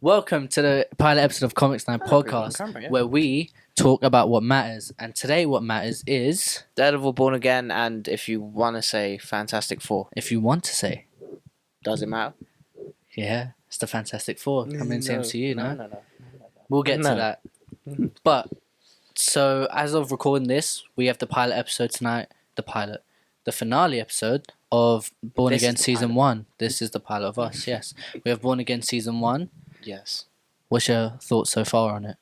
Welcome to the pilot episode of Comics Night Podcast, where we talk about what matters. And today, what matters is Daredevil, Born Again, and if you want to say Fantastic Four. if you want to say, does it matter? Yeah, it's the Fantastic Four coming into MCU. No. We'll get to that. But so as of recording this, we have the pilot episode tonight. The finale episode of Born Again Season 1. This is the pilot of us. Yes, we have Born Again Season 1. Yes. What's your thoughts so far on it?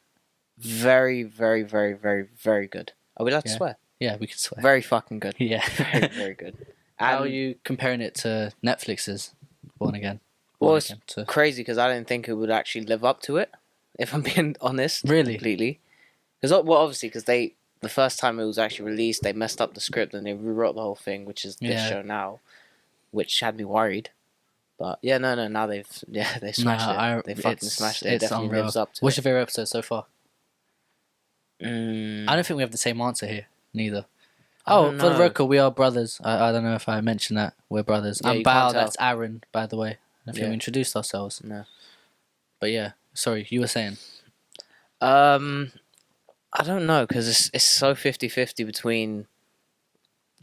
Very, very, very, very, very good. Are we allowed to swear? Yeah, we can swear. Very fucking good. Yeah. Very, very good. How are you comparing it to Netflix's Born Again? Well, it's crazy because I didn't think it would actually live up to it, if I'm being honest. Really? Completely. Because, obviously, because the first time it was actually released, they messed up the script and they rewrote the whole thing, which is this show now, which had me worried. But yeah, no, now they've smashed it. They fucking smashed it. It definitely unreal. lives up to What's it. your favourite episode so far? I don't think we have the same answer here, neither. Oh, for the record, we are brothers. I don't know if I mentioned that. We're brothers. Yeah, I'm Bao, that's Aaron, by the way. I think we introduced ourselves. No. But yeah, sorry, you were saying? I don't know, because it's so 50-50 between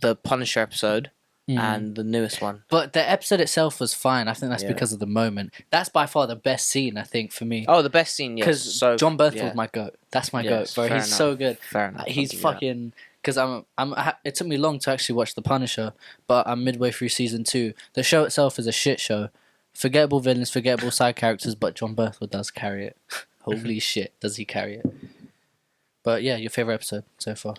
the Punisher episode and the newest one. But the episode itself was fine. I think that's because of the moment. That's by far the best scene, I think, for me. Oh, the best scene, yes. Because John Berthold's my goat. That's my goat, bro. He's so good. Fair enough. He's fucking... Because it took me long to actually watch The Punisher, but I'm midway through season 2. The show itself is a shit show. Forgettable villains, forgettable side characters, but John Berthold does carry it. Holy shit, does he carry it. But yeah, your favourite episode so far?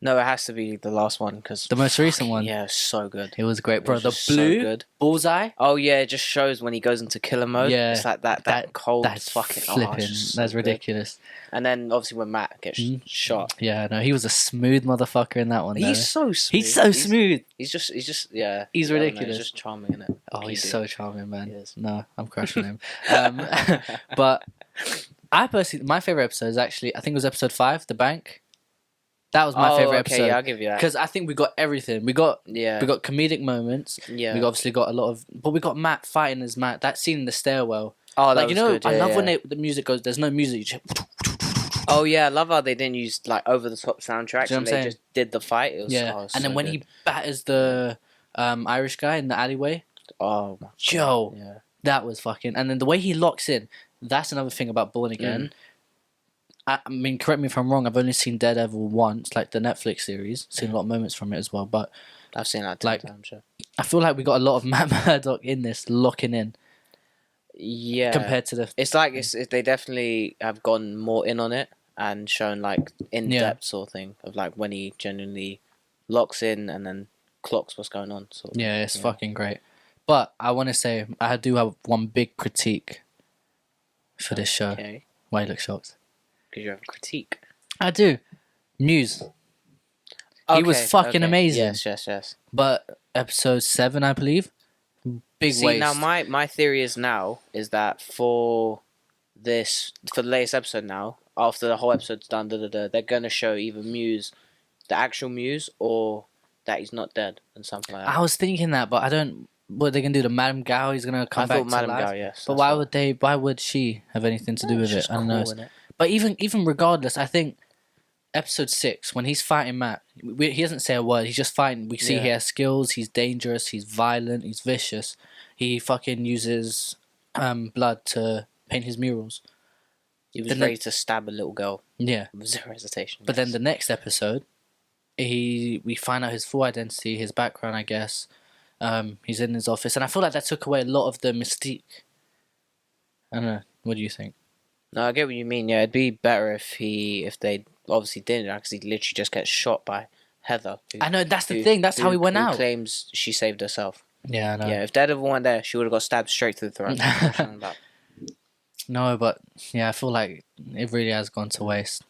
No, it has to be the last one, because... The most recent one? Yeah, so good. It was great, bro. The blue so good. Bullseye? Oh, yeah, it just shows when he goes into killer mode. Yeah. It's like that cold that's fucking... flipping. That's ridiculous. Good. And then, obviously, when Matt gets shot. Yeah, no, he was a smooth motherfucker in that one. He's so smooth. He's so smooth. He's just, yeah. He's ridiculous. He's just charming, isn't it? Oh, he's so charming, man. He is. No, I'm crushing him. But I personally, my favourite episode is actually, I think it was episode 5, The Bank. That was my favourite episode. Yeah, I'll give you that. Because I think we got everything. We got comedic moments. Yeah. We obviously got a lot of... But we got Matt fighting as Matt. That scene in the stairwell. Oh, that was good. I love when the music goes... There's no music. You just... Oh, yeah. I love how they didn't use, over-the-top soundtracks. And they just did the fight. It was, and then when he batters the Irish guy in the alleyway... Oh, my God. Joe. Yeah. That was fucking... And then the way he locks in... That's another thing about Born Again. I mean, correct me if I'm wrong, I've only seen Daredevil once, like the Netflix series. Seen a lot of moments from it as well, but... I've seen that 10 times, sure. I feel like we got a lot of Matt Murdock in this, locking in. Yeah. Compared to the... It's like, they definitely have gone more in on it and shown, in-depth sort of thing of, when he genuinely locks in and then clocks what's going on. Yeah, it's fucking great. But I want to say, I do have one big critique for this show. Okay. Why you look shocked? Because you have a critique. I do. News. He was fucking amazing. Yes. But episode 7, I believe, big waste. Now my theory is that for the latest episode now, after the whole episode's done, they're going to show either Muse, the actual Muse, or that he's not dead and something like that. I was thinking that, but I don't... What are they going to do? The Madame Gao, he's going to come back to life? I thought Madame Gao, yes. But why would she have anything to do with it? I don't know. Cool, but even regardless, I think episode 6, when he's fighting Matt, he doesn't say a word. He's just fighting. We see he has skills. He's dangerous. He's violent. He's vicious. He fucking uses blood to paint his murals. He was ready to stab a little girl. Yeah. With zero hesitation. But then the next episode, we find out his full identity, his background, I guess. He's in his office. And I feel like that took away a lot of the mystique. I don't know. What do you think? No, I get what you mean. Yeah, it'd be better if they obviously didn't, because he literally just gets shot by Heather. I know, that's the thing. That's how he went out. Claims she saved herself. Yeah, I know. Yeah, if Daredevil went there, she would have got stabbed straight to the throat. No, but yeah, I feel like it really has gone to waste.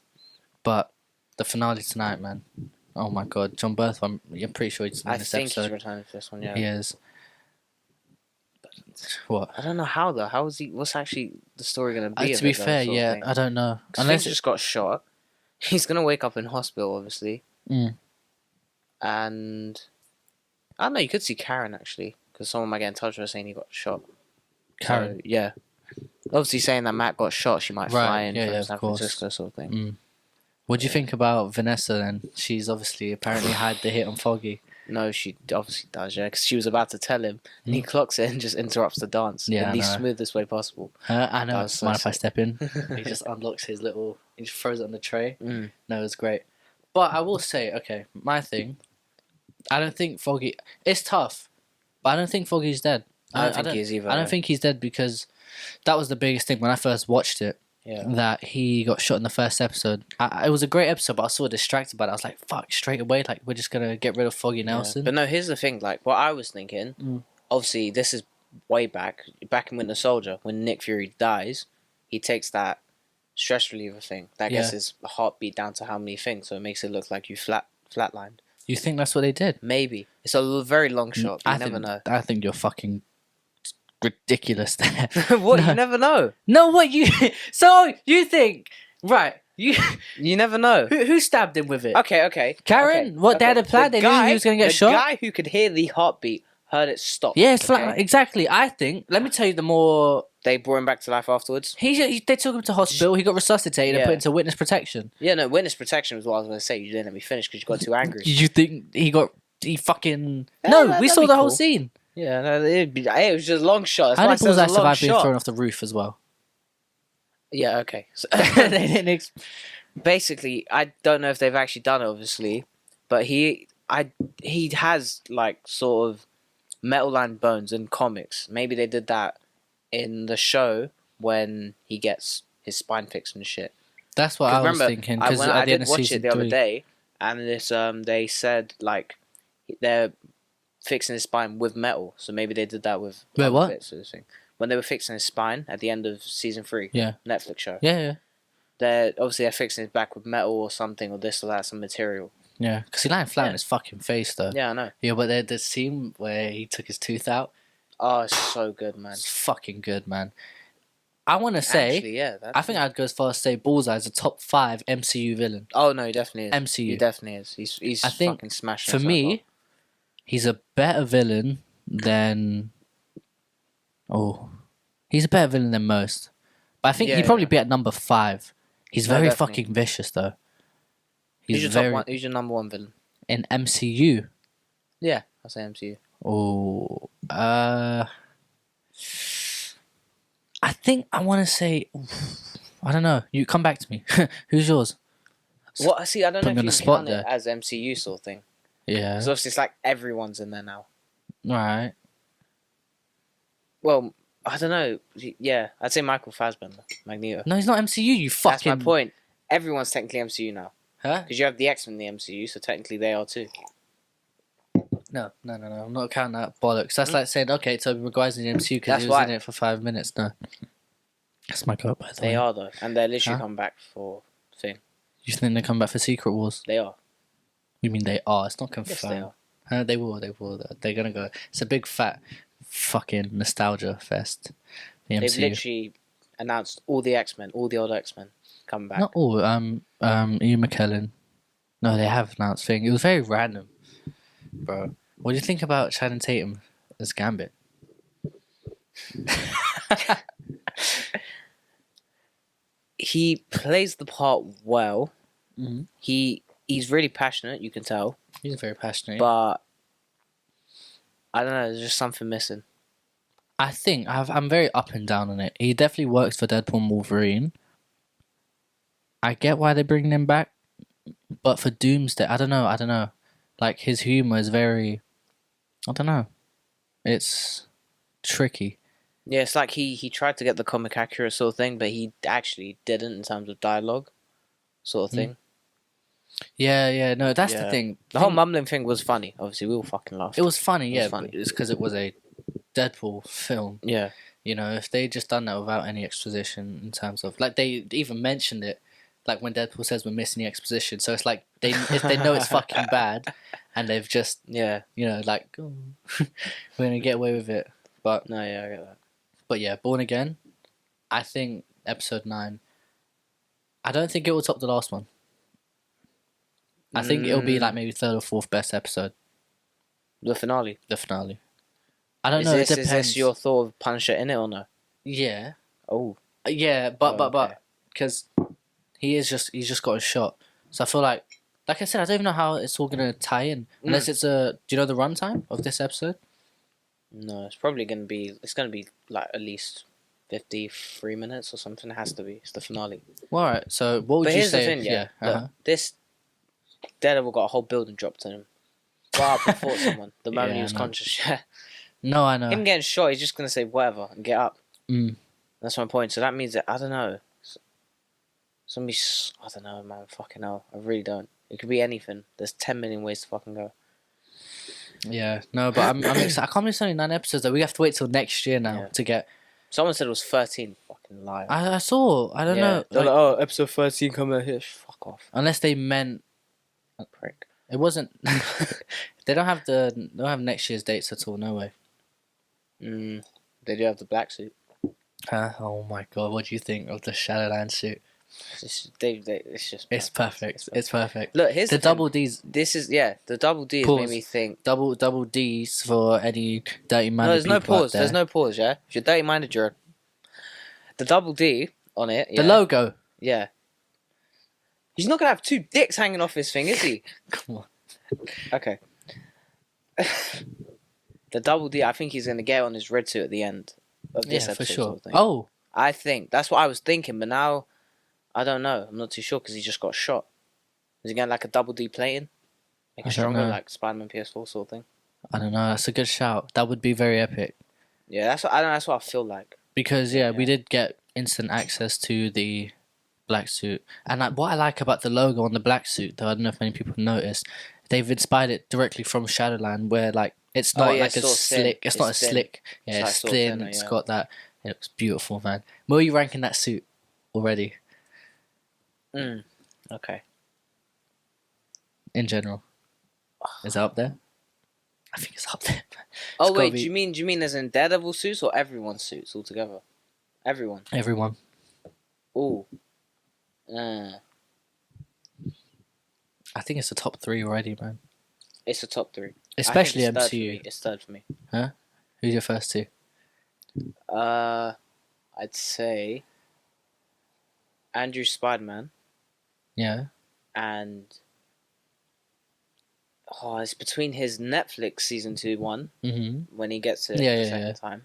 But the finale tonight, man. Oh my God, John Berthold. I'm pretty sure he's in this episode. I think he's returning for this one. Yeah, he is. What? I don't know how though. How is he? What's actually the story going to be? To be fair, yeah, I don't know. Unless he just got shot, he's going to wake up in hospital, obviously. And I don't know. You could see Karen actually, because someone might get in touch with her saying he got shot. Karen, so, yeah. Obviously, saying that Matt got shot, she might fly in from San Francisco, sort of thing. Mm. What do you think about Vanessa then? She's obviously apparently had the hit on Foggy. No, she obviously does, yeah, because she was about to tell him, and he clocks it and just interrupts the dance in the smoothest way possible. I know. So Mind if I step in? He just unlocks his little... He just throws it on the tray. No, it was great. But I will say, okay, my thing, I don't think Foggy... It's tough, but I don't think Foggy's dead. I don't think he is either. I don't think he's dead because that was the biggest thing when I first watched it. Yeah. That he got shot in the first episode. It was a great episode, but I was sort of distracted by it. I was like, fuck, straight away, like, we're just going to get rid of Foggy Nelson. But no, here's the thing, like, what I was thinking, obviously, this is way back in Winter Soldier, when Nick Fury dies, he takes that stress reliever thing. That gets his heartbeat down to how many things, so it makes it look like you flatlined. You think that's what they did? Maybe. It's a very long shot, but you never know. I think you're fucking... ridiculous there. What? No. You never know. No, what you... So, you think... Right. You never know. Who stabbed him with it? Okay. Karen? Okay. What, they had a plan? They knew he was going to get shot? The guy who could hear the heartbeat heard it stop. Yeah, it's flat. Exactly. I think... Let me tell you the more... They brought him back to life afterwards? They took him to hospital. He got resuscitated and put into witness protection. Yeah, no, witness protection was what I was going to say. You didn't let me finish because you got too angry. Did you think he fucking... No, we saw the whole scene. Yeah, no, it was just a long shot. How did Bullseye survive being thrown off the roof as well? Yeah, okay. So, They didn't basically, I don't know if they've actually done it, obviously, but he has, like, sort of metal-lined bones in comics. Maybe they did that in the show when he gets his spine fixed and shit. That's what I was thinking. Because I did watch it the other day, and they said, like, they're fixing his spine with metal, so maybe they did that with what? bits of the thing. When they were fixing his spine at the end of season 3, Netflix show. Yeah. They're fixing his back with metal or something, or this or that, some material. Yeah, because he landed flat on his fucking face though. Yeah, I know. Yeah, but the scene where he took his tooth out. Oh, it's so good, man. It's fucking good, man. I want to say, actually, I think I'd go as far as say Bullseye is a top 5 MCU villain. Oh no, he definitely is. MCU. He definitely is. He's fucking smashing. For me, he's a better villain than... he's a better villain than most. But I think he'd probably be at number 5. He's very fucking vicious, though. Who's your number 1 villain? In MCU? Yeah, I'll say MCU. I think I want to say... I don't know. You come back to me. Who's yours? What? See, I don't know if you can count it as MCU sort of thing. Yeah. Because obviously it's like everyone's in there now. Right. Well, I don't know. Yeah, I'd say Michael Fassbender, Magneto. No, he's not MCU, you fucking... That's my point. Everyone's technically MCU now. Huh? Because you have the X-Men in the MCU, so technically they are too. No. I'm not counting that bollocks. That's like saying, okay, Tobey Maguire's in the MCU because he was in it for 5 minutes. No. That's my goat, by the way. They are, though. And they're literally come back for thing. You think they come back for Secret Wars? They are. You mean they are? It's not confirmed. Yes, they are. They will. They're going to go. It's a big fat fucking nostalgia fest. The MCU. They've literally announced all the X-Men, all the old X-Men come back. Not all. Ian McKellen. No, they have announced thing. It was very random, bro. What do you think about Channing Tatum as Gambit? He plays the part well. Mm-hmm. He's really passionate, you can tell. He's very passionate. But I don't know, there's just something missing. I think I'm very up and down on it. He definitely works for Deadpool and Wolverine. I get why they're bringing him back, but for Doomsday, I don't know. Like, his humor is very... I don't know. It's tricky. Yeah, it's like he tried to get the comic accurate sort of thing, but he actually didn't in terms of dialogue sort of thing. Yeah, no, that's the thing. The whole mumbling thing was funny. Obviously, we all fucking laughed. It was funny, It was but it's because it was a Deadpool film. Yeah. You know, if they just done that without any exposition in terms of... Like, they even mentioned it, like when Deadpool says we're missing the exposition. So it's like, if they know it's fucking bad, and they've just, you know, like, oh, we're going to get away with it. But no, yeah, I get that. But yeah, Born Again, I think episode 9, I don't think it will top the last one. I think it'll be like maybe 3rd or 4th best episode. The finale. I don't know. It depends. Is this your thought of Punisher in it or no? Yeah. Oh. Yeah, Oh, okay. but because he's just got a shot. So I feel like I said, I don't even know how it's all gonna tie in unless it's a. Do you know the runtime of this episode? No, it's probably gonna be. It's gonna be like at least 53 minutes or something. It has to be. It's the finale. Well, all right. So what would But you here's say? the thing, yeah. Uh-huh. Look, this Daredevil got a whole building dropped on him. Got up and fought someone the moment he was conscious. Yeah. No, I know. Him getting shot, he's just gonna say whatever and get up. Mm. That's my point. So that means that I don't know. Somebody, I don't know, man. Fucking hell, I really don't. It could be anything. There's 10 million ways to fucking go. Yeah, no, but I'm excited. I can't believe it's only 9 episodes. Though. We have to wait till next year now to get. Someone said it was 13. Fucking liar. I saw. I don't know. They're like, oh, episode 13 coming out here. Fuck off. Unless they meant. Prick. It wasn't. They don't have next year's dates at all. No way. They do have the black suit. Oh my god! What do you think of the Shadowland suit? It's perfect. It's perfect. Look, here's the double D's. This is the double D's made me think. Double D's for any dirty minded. No, there's no pause. There's no pause. Yeah, if you're dirty minded, you're the double D on it. Yeah. The logo. Yeah. He's not gonna have 2 dicks hanging off his thing, is he? Come on. Okay. The double D. I think he's gonna get on his red suit at the end of this episode. For sure. Sort of thing. Oh. I think that's what I was thinking, but now. I don't know. I'm not too sure because he just got shot. Is he getting like a double D plating? Make it stronger, like Spider-Man PS4 sort of thing? I don't know. That's a good shout. That would be very epic. Yeah, that's what I feel like. Because we did get instant access to the black suit, and what I like about the logo on the black suit, though, I don't know if many people noticed, they've inspired it directly from Shadowland, where like it's not like a slick. It's not a slick. Yeah, it's thin. It's got that. It looks beautiful, man. Where are you ranking that suit already? Okay. In general, is it up there? I think it's up there. Oh wait, do you mean as in Daredevil suits or everyone's suits altogether? Everyone. Ooh. I think it's the top 3 already, man. It's the top 3, especially MCU. It's third for me. Huh? Who's your first 2? I'd say Andrew Spider-Man. Yeah. And it's between his Netflix season 2 one when he gets it the second time,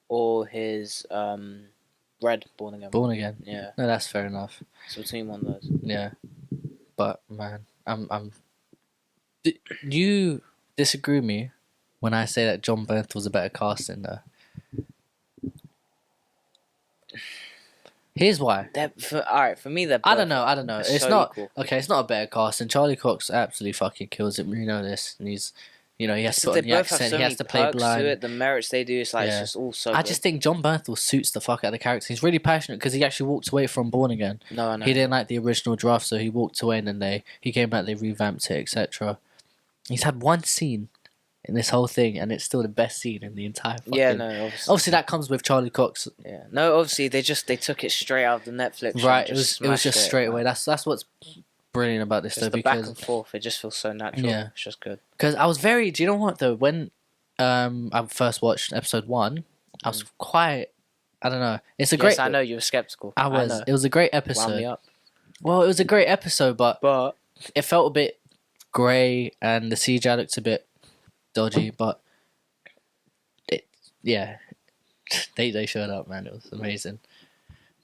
or his Red Born Again. Yeah. No, that's fair enough. It's between one of those. Yeah, but man, Do you disagree with me when I say that John Bernth was a better casting though? Here's why. For me, they're both, I don't know. It's so not equal. Okay. It's not a better casting. Charlie Cox absolutely fucking kills it. You know this, and he's, he has to put on the accent. He has to play blind. To it. The merits they do, it's just all so. I just think John Bernthal suits the fuck out of the character. He's really passionate because he actually walked away from Born Again. No, I know. He didn't like the original draft, so he walked away, and then he came back. They revamped it, etc. He's had one scene in this whole thing, and it's still the best scene in the entire fucking... Yeah, no, obviously that comes with Charlie Cox. Yeah, no, obviously they took it straight out of the Netflix. Right, it was just straight away. That's what's brilliant about this, just though, the because back and forth, it just feels so natural. Yeah, it's just good. Because I was very... Do you know what though? When I first watched episode 1, I was quite... I don't know. It's a great... Yes, I know you were skeptical. I was. It was a great episode. Wound me up. Well, it was a great episode, but it felt a bit grey, and the CGI looked a bit dodgy, but they showed up, man. It was amazing.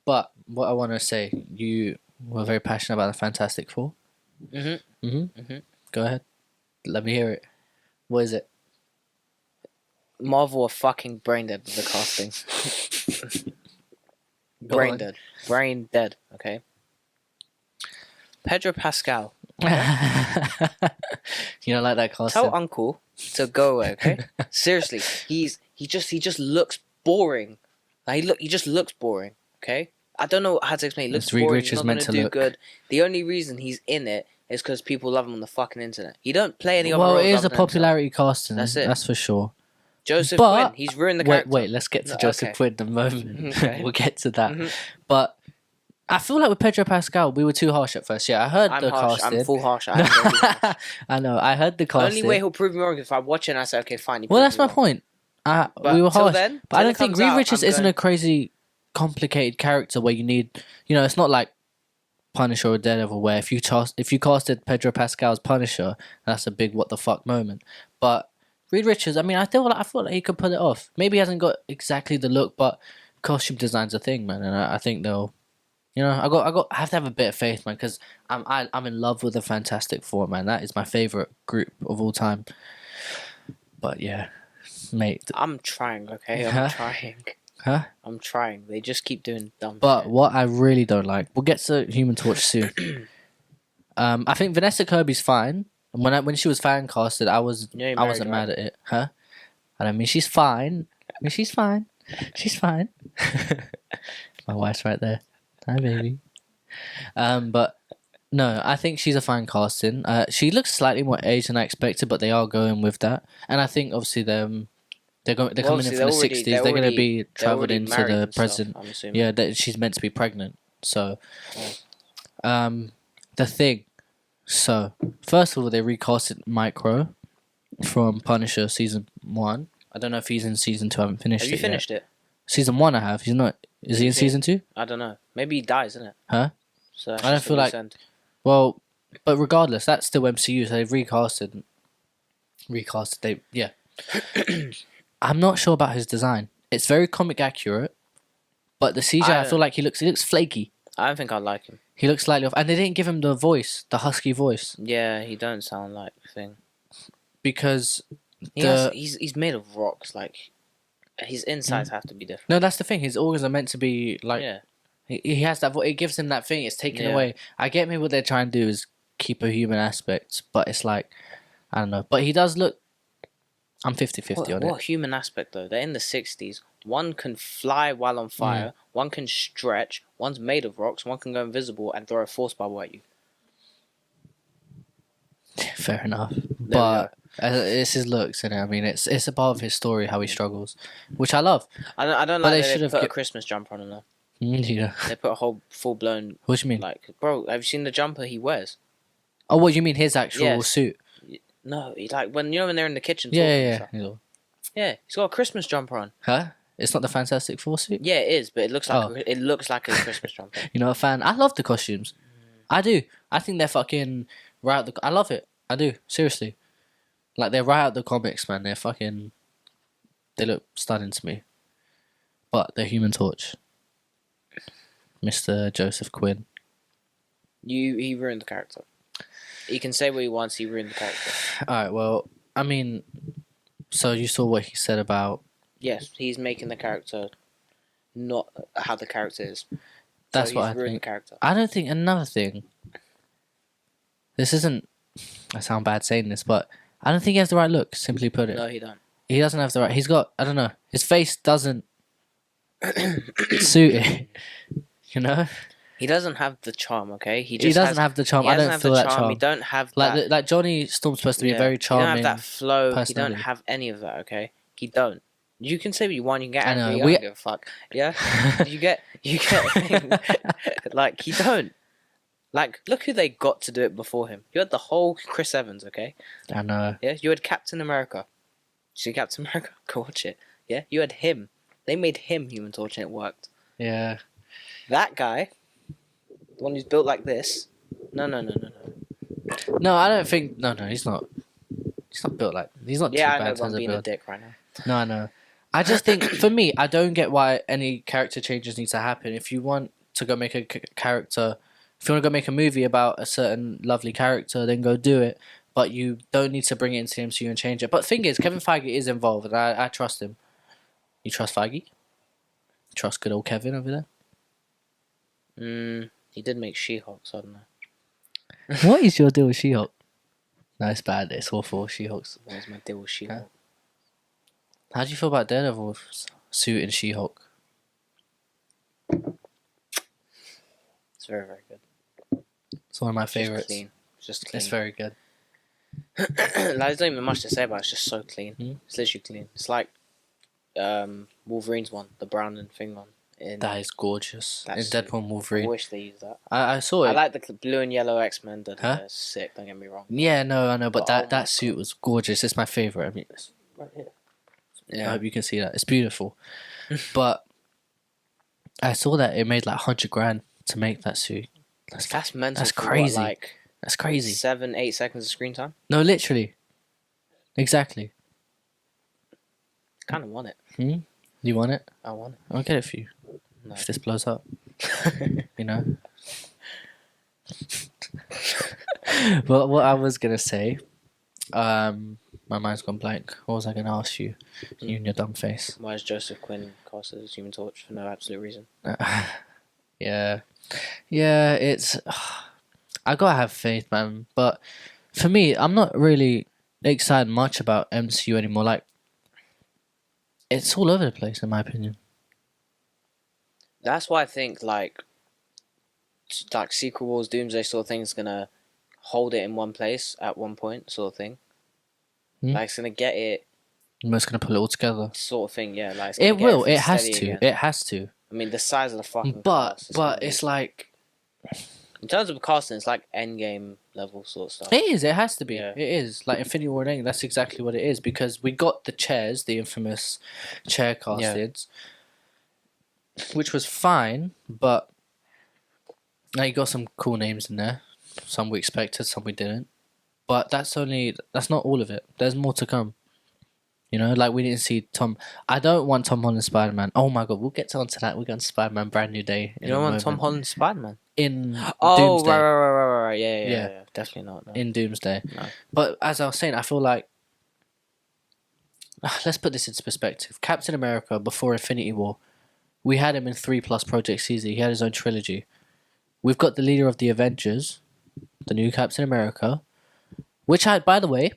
But what I want to say, you were very passionate about the Fantastic Four. Go ahead. Let me hear it. What is it? Marvel are fucking brain dead with the casting. Brain dead. Okay. Pedro Pascal. You don't like that casting? Tell Uncle to go away, okay? Seriously, he just looks boring. He just looks boring, okay? I don't know how to explain. He looks boring. He's not going to do good. The only reason he's in it is because people love him on the fucking internet. He don't play any other roles. Well, it is a popularity casting. That's it. That's for sure. Joseph Quinn, he's ruined the character. Wait, let's get to Joseph Quinn in a moment. Okay. We'll get to that. But I feel like with Pedro Pascal, we were too harsh at first. Yeah, I heard the casting. I'm full harsh. I know. I heard the casting. Only way he'll prove me wrong is if I watch it and I say, okay, fine. Well, that's my point. We were harsh. But I don't think Reed Richards isn't a crazy complicated character where you need, it's not like Punisher or Daredevil where if you casted Pedro Pascal as Punisher, that's a big what the fuck moment. But Reed Richards, I mean, I feel like he could pull it off. Maybe he hasn't got exactly the look, but costume design's a thing, man, and I think they'll. I have to have a bit of faith, man, because I'm in love with the Fantastic Four, man. That is my favorite group of all time. But yeah, mate. I'm trying, okay? Huh? I'm trying. Huh? I'm trying. They just keep doing dumb But shit. what I really don't like, we'll get to Human Torch soon. I think Vanessa Kirby's fine. When she was fan casted, I wasn't mad at it, huh? I mean, she's fine. She's fine. My wife's right there. Hi, baby. But no, I think she's a fine casting. She looks slightly more aged than I expected, but they are going with that. And I think obviously they're coming in from the 60s. They're going to be traveled into the present. I'm assuming. Yeah, she's meant to be pregnant. So, the thing. So, first of all, they recasted Micro from Punisher season 1. I don't know if he's in season 2. I haven't finished it. Have you finished it? Season 1 I have. He's not. Is he in season 2? I don't know. Maybe he dies, isn't it? Huh? So I don't feel like. Well, but regardless, that's still MCU. So they've recasted. Yeah. I'm not sure about his design. It's very comic accurate, but the CGI, I feel like he looks flaky. I don't think I like him. He looks slightly off, and they didn't give him the voice, the husky voice, Yeah, he don't sound like the thing. because He's made of rocks. Like his insides have to be different. no, that's the thing. His organs are meant to be like. Yeah. He has that voice. It gives him that thing. It's taken Yeah. away. I get me what they're trying to do is keep a human aspect, but it's like I don't know. But he does look. I'm 50-50 on it. What human aspect though? They're in the 60s. One can fly while on fire. One can stretch. One's made of rocks. One can go invisible and throw a force bubble at you. Fair enough, but it's his looks, and I mean, it's a part of his story how he struggles, which I love. I don't But like they that should they have put a Christmas jumper on him though. Yeah. They put a whole full blown. What do you mean? Like, bro, have you seen the jumper he wears? Oh, what do you mean? His actual Yes. suit? No, he like when they're in the kitchen. Yeah. Yeah, he's got a Christmas jumper on. Huh? It's not the Fantastic Four suit. Yeah, it is, but it looks like a Christmas jumper. You know, a fan. I love the costumes. I do. I think they're fucking right out the. I love it. I do. Seriously. Like, they're right out the comics, man. They're fucking. They look stunning to me. But the Human Torch. Mr. Joseph Quinn. He ruined the character. He can say what he wants. He ruined the character. Alright, well, I mean. So you saw what he said about. Yes, he's making the character not how the character is. That's so what I he's ruined think. the character. I don't think another thing. This isn't. I sound bad saying this, but I don't think he has the right look. Simply put it. No, he don't. He doesn't have the right. He's got. I don't know. His face doesn't suit it. You know. He doesn't have the charm. Okay, He doesn't have the charm. He I doesn't don't have feel the that charm. charm. He don't have Like like Johnny Storm's supposed to be a very He charming. don't have that flow. He don't personality. have any of that. Okay, he don't. You can say what you want. You can get I know, angry. I we- don't give a fuck. Yeah, you get like he don't. Like, look who they got to do it before him. You had the whole Chris Evans. Okay. I know. Yeah, you had Captain America. See Captain America? Go watch it. Yeah, you had him. They made him Human Torch and it worked. Yeah. That guy, the one who's built like this. No. No, I don't think. No, he's not. He's not built like. He's not Yeah, too I know, bad but in I'm terms of being a build. dick right now. No, I know. I just think, for me, I don't get why any character changes need to happen. If you want to go make a character, if you want to go make a movie about a certain lovely character, then go do it. But you don't need to bring it into the MCU and change it. But the thing is, Kevin Feige is involved, and I trust him. You trust Feige? Trust good old Kevin over there? He did make She-Hulk, so I don't know. What is your deal with She-Hulk? No, it's bad. It's awful. She-Hulk's. What is my deal with She-Hulk? How do you feel about Daredevil suit and She-Hulk? It's very, very good. It's one of my It's just favourites. clean. It's just clean. It's very good. Like, there's not even much to say about it. It's just so clean. It's literally clean. It's like Wolverine's one, the brown and thing one. That is gorgeous. That's In Deadpool and I Wolverine. wish they used that. I saw it. I like the blue and yellow X-Men. They're Huh? sick, don't get me wrong. Yeah, no, I know, but But, oh my that suit was gorgeous. It's my favourite. I mean, it's Right here. I Yeah. hope you can see that. It's beautiful. But I saw that it made like 100 grand to make that suit. That's mental. That's for crazy. What, like That's crazy. 7-8 seconds of screen time. No, literally. Exactly. Kind of want it. You want it? I want it. I'll get it for you. No. If this blows up. You know? But what I was going to say, my mind's gone blank. What was I going to ask you? You and your dumb face. Why is Joseph Quinn cast as Human Torch for no absolute reason? Yeah. Yeah, it's... I gotta have faith, man. But for me, I'm not really excited much about MCU anymore. Like, it's all over the place, in my opinion. That's why I think, like Secret Wars, Doomsday sort of thing is gonna hold it in one place at one point, sort of thing. Like, it's gonna get it... It's gonna pull it all together. Sort of thing, yeah. Like, It will. It has to. Again. It has to. I mean, the size of the fucking cast. But it's like... In terms of casting, it's like Endgame level sort of stuff. It is. It has to be. Yeah. It is. Like Infinity War and Endgame, that's exactly what it is. Because we got the chairs, the infamous chair castings, which was fine, but you got some cool names in there. Some we expected, some we didn't. But that's not all of it. There's more to come. You know, like we didn't see Tom. I don't want Tom Holland Spider-Man. Oh my god, we'll get onto that. We're going to Spider-Man Brand New Day. You don't want Tom Holland Spider-Man? In Doomsday. Right. Yeah. Definitely not. No. In Doomsday. No. But as I was saying, I feel like... let's put this into perspective. Captain America, before Infinity War, we had him in 3+ projects easy. He had his own trilogy. We've got the leader of the Avengers, the new Captain America, which by the way,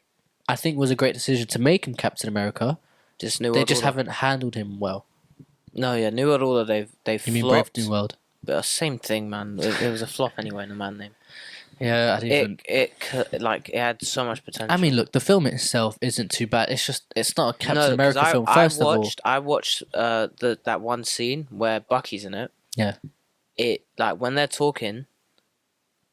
I think was a great decision to make him Captain America. They just haven't handled him well. No, yeah, New World Order, they've You mean flopped. Brave New World? But same thing, man. It was a flop anyway in the man name. Yeah, it had so much potential. I mean, look, the film itself isn't too bad. It's not a Captain America film. I watched that one scene where Bucky's in it. Yeah. It when they're talking,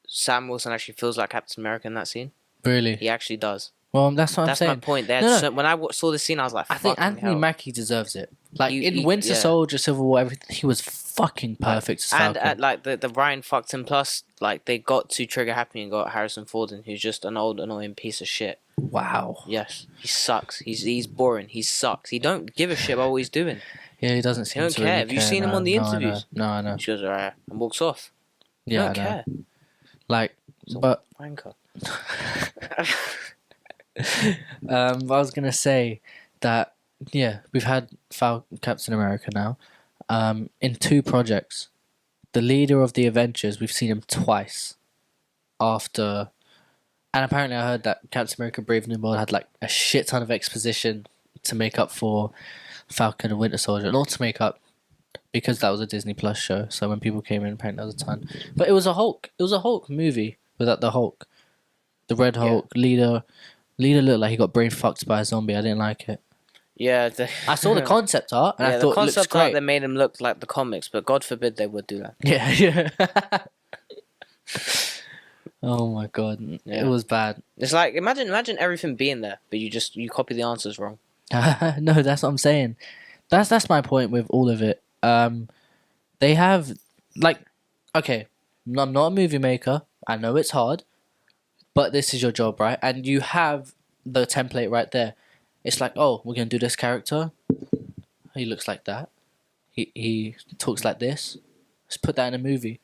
Sam Wilson actually feels like Captain America in that scene. Really? He actually does. Well, that's what I'm saying. That's my point. When I saw this scene, I was like, I think Anthony Mackie deserves it. Like in Winter Soldier, Civil War, everything, he was fucking perfect as Falcon. And the Ryan fucked him. Plus, they got to Trigger Happy and got Harrison Ford in, who's just an old annoying piece of shit. Wow. Yes, he sucks. He's boring. He sucks. He don't give a shit about what he's doing. Yeah, he doesn't seem to care. Really Have you seen him on the interviews? No, I know. He goes, alright, and walks off. Yeah, I don't care. Like, but wanker. I was gonna say that we've had Captain America now, in 2 projects. The leader of the Avengers, we've seen him twice. After, and apparently I heard that Captain America: Brave New World had like a shit ton of exposition to make up for Falcon and Winter Soldier, not to make up because that was a Disney Plus show. So when people came in, apparently there was a ton. But it was a Hulk. It was a Hulk movie without the Hulk. The Red Hulk leader looked like he got brain fucked by a zombie. I didn't like it. Yeah, I saw the concept art and I thought the it looks concept great. art that made him look like the comics, but God forbid they would do that. Yeah. Oh my god, it was bad. It's like imagine everything being there, but you copy the answers wrong. No, that's what I'm saying. That's my point with all of it. They have okay, I'm not a movie maker. I know it's hard, but this is your job, right? And you have the template right there. It's like, oh, we're gonna do this character. He looks like that. He talks like this. Let's put that in a movie.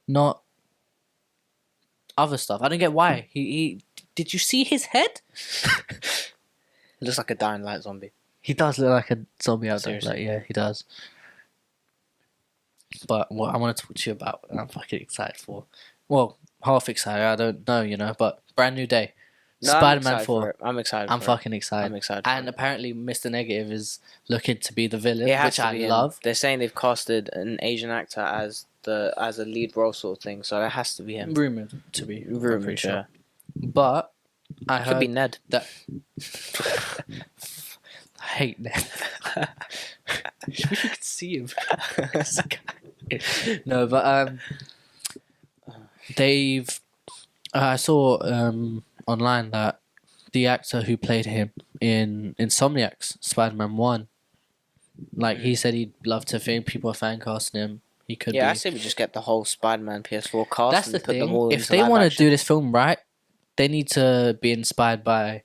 Not other stuff. I don't get why. He did you see his head? It looks like a dying light zombie. He does look like a zombie out there. Seriously. Like, yeah, he does. But what I want to talk to you about, and I'm fucking excited for. Well, half excited. I don't know, but Brand New Day. No, Spider-Man 4. I'm excited. I'm fucking excited. I'm excited. And apparently, Mr. Negative is looking to be the villain, which I love. They're saying they've casted an Asian actor as a lead role sort of thing, so it has to be him. Rumored to be. Rumored, sure. yeah. But I heard could be Ned. That I hate Ned. I wish we could see him. No, but they've. I saw online that the actor who played him in Insomniac's Spider-Man 1 Like he said, he'd love to think people are fan casting him. He could Yeah, I be. say we just get the whole Spider-Man PS4 cast That's and the put them thing. all If into they live want to action. do this film right, they need to be inspired by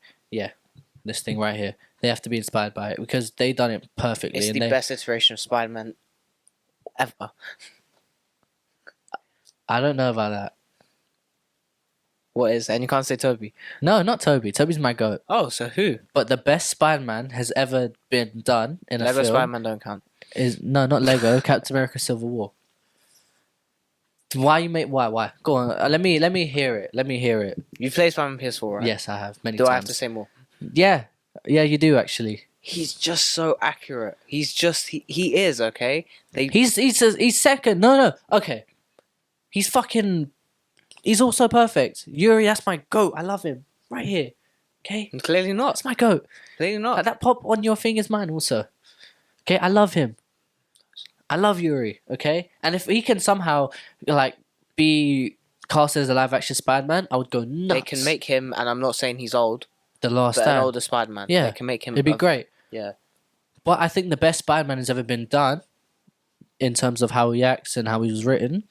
this thing right here. They have to be inspired by it because they done it perfectly. It's and the best iteration of Spider-Man ever. I don't know about that. What is? And you can't say Toby. No, not Toby. Toby's my goat. Oh, so who? But the best Spider-Man has ever been done in Lego a film Spider-Man don't count. is not Lego. Captain America: Civil War. Why you make why? Go on. Let me hear it. Let me hear it. You played Spider-Man PS4, right? Yes, I have many Do times. I have to say more? Yeah, you do actually. He's just so accurate. He's just he is okay. He's second. No. Okay. He's also perfect. Yuri, that's my goat. I love him. Right here. Okay? Clearly not. That's my goat. Clearly not. That pop on your thing is mine also. Okay? I love him. I love Yuri. Okay? And if he can somehow, like, be cast as a live action Spider-Man, I would go nuts. They can make him, and I'm not saying he's old, The Last but an Stand. older Spider-Man. Yeah. They can make him. It'd be great. Yeah. But I think the best Spider-Man has ever been done, in terms of how he acts and how he was written,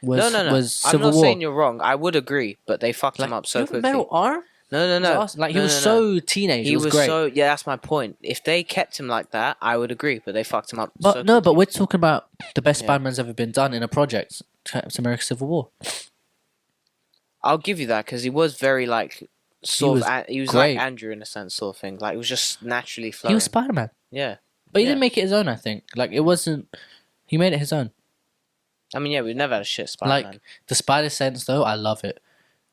was No. was I'm Civil not War. saying you're wrong. I would agree, but they fucked him up so you have a quickly. metal arm? No. Awesome. Like he No, was no. so teenage. He it was great. so yeah. That's my point. If they kept him like that, I would agree. But they fucked him up. But so no, but quickly. we're talking about the best Yeah. Spider-Man's ever been done in a project. Captain America: Civil War. I'll give you that because he was very like he was great. like Andrew in a sense, sort of thing. Like it was just naturally flowing. He was Spider-Man, Yeah. but he Yeah. didn't make it his own. I think like it wasn't. He made it his own. I mean, yeah, we've never had a shit Spider-Man. Like the Spider Sense, though, I love it.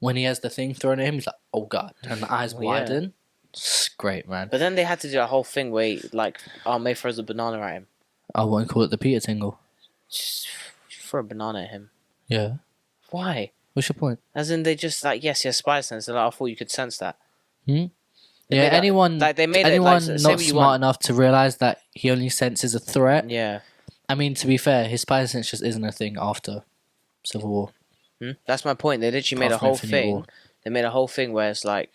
When he has the thing thrown at him, he's like, "Oh God!" and the eyes Oh, yeah. widen. It's great, man. But then they had to do a whole thing where, May throws a banana at him. I won't call it the Peter Tingle. Just throw a banana at him. Yeah. Why? What's your point? As in, they just yes, he has spider sense. They're like, I thought you could sense that. Yeah, made that- anyone they made anyone it, say not what you smart want. enough to realize that he only senses a threat. Yeah. I mean, to be fair, his Spider Sense just isn't a thing after Civil War. That's my point. They literally made a Apart from whole Infinity thing. War. They made a whole thing where it's like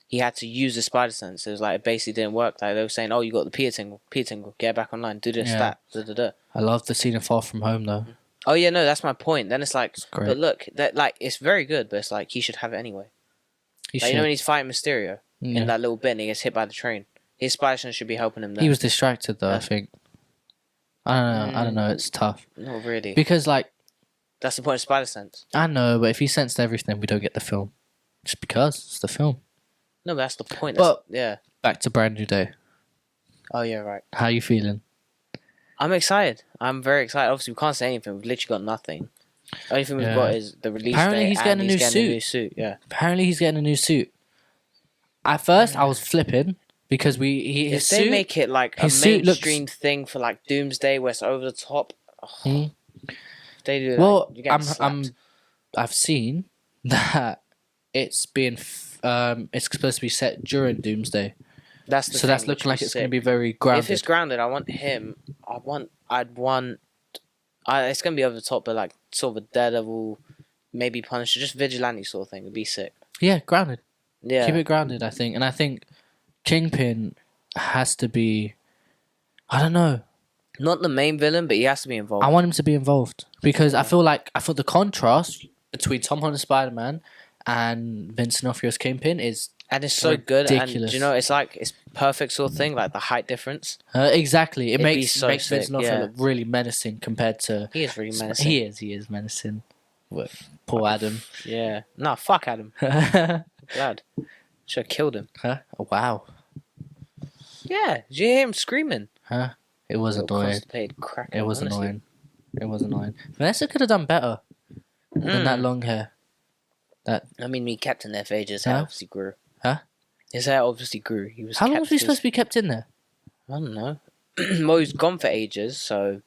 he had to use the spider sense. It was like it basically didn't work. Like they were saying, "Oh, you got the Peter Tingle, get back online, do this, Yeah. that, I love the scene in Far From Home though. Oh yeah, no, that's my point. Then it's like, great. but look, that like it's very good, but it's like he should have it anyway. He Like, you know when he's fighting Mysterio Yeah. in that little bit and he gets hit by the train. His spider sense should be helping him there. He was distracted though. I Yeah. think. I don't know. It's tough Not really. because like That's the point of spider sense. I know, but if he sensed everything, we don't get the film. Just because it's the film. No, but that's the point. But- Yeah. Back to Brand New Day. Oh yeah, right. How you feeling? I'm excited. I'm very excited. Obviously, we can't say anything. We've literally got nothing. The only thing we've Yeah. got is the release Apparently date he's and getting a new getting suit. a new suit. Yeah. Apparently, he's getting a new suit. At first, I was flipping because his If they suit. make it like a his suit looks- mainstream thing for like Doomsday, where it's over the top. Hmm. If they do that, Well, you're getting slapped. I've seen that it's it's supposed to be set during Doomsday, That's the so thing, that's which looking like is it's going to sick. be very If grounded. it's grounded, I want him. It's gonna be over the top, but like sort of a Daredevil, maybe Punisher, just vigilante sort of thing. It'd be sick. Yeah, grounded. Yeah. Keep it grounded, I think, and I think Kingpin has to be. I don't know. Not the main villain, but he has to be involved. I want him to be involved because I feel the contrast between Tom Holland's Spider-Man and Vincent D'Onofrio's Kingpin is And it's so good, and ridiculous. do you know, it's perfect sort of thing, like the height difference. exactly. It It'd be makes so makes sick, Vincent D'Onofrio yeah. look really menacing compared to. He is really menacing. He is menacing. Poor Adam. Yeah. No, fuck Adam. Huh? Glad. Should have killed him. Oh, wow. Yeah. Did you hear him screaming? Huh? It was Little annoying. constipated cracker, It was honestly. annoying. It was annoying. Vanessa could have done better than that Mm. long hair. I mean, he kept in there for ages. His Huh? hair obviously grew. Huh? His hair obviously grew. He was. How long kept was he his- supposed to be kept in there? I don't know. Well, he was gone for ages, so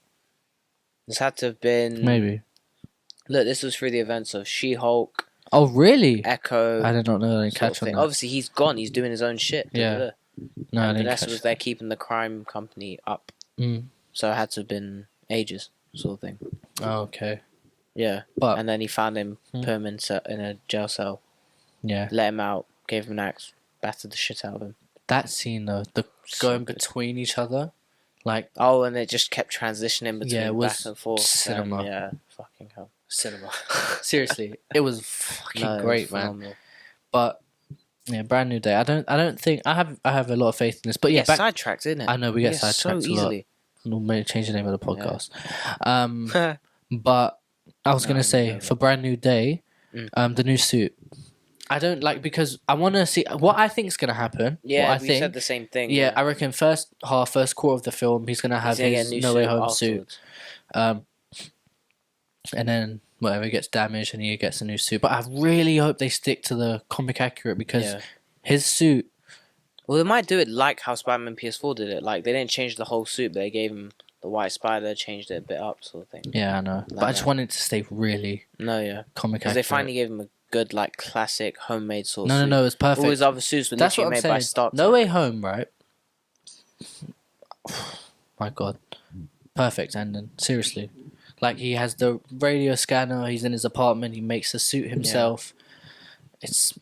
this had to have been. Maybe. Look, this was through the events of She-Hulk, Oh, really? Echo. I did not know. I didn't sort of catch on thing. that. Obviously, he's gone. He's doing his own shit. Yeah. Da-da-da. No, I And didn't Vanessa catch was there keeping the crime company up, Mm. so it had to have been ages, sort of thing. Oh, okay. Yeah. But And then he found him, Hmm. put him in a jail cell, yeah, let him out, gave him an axe, battered the shit out of him. that scene though, the So going good. between each other, Like, Oh, and it just kept transitioning between it was back and forth. cinema. Yeah, fucking hell. Cinema. Seriously, it was fucking great, man. Phenomenal. But yeah, Brand New Day. I don't think I have a lot of faith in this. But yeah, Get sidetracked, isn't it? I know we get so sidetracked a easily. lot. We'll change the name of the podcast. But I was gonna say for Brand New Day, the new suit. I don't like because I want to see what I think is gonna happen. Yeah, we said the same thing. Yeah, I reckon first quarter of the film, he's gonna have his No Way Home suit. And then whatever gets damaged and he gets a new suit. But I really hope they stick to the comic accurate because his suit. Well, they might do it like how Spider-Man PS4 did it. Like they didn't change the whole suit, but they gave him the white spider, changed it a bit up, sort of thing. Yeah, I know, but I just wanted to stay really comic accurate. Because they finally gave him a good, like, classic homemade suit. No, it's perfect. All his other suits were literally made by stock. No Way Home, right? My God, perfect ending. Seriously, like he has the radio scanner. He's in his apartment. He makes a suit himself. It's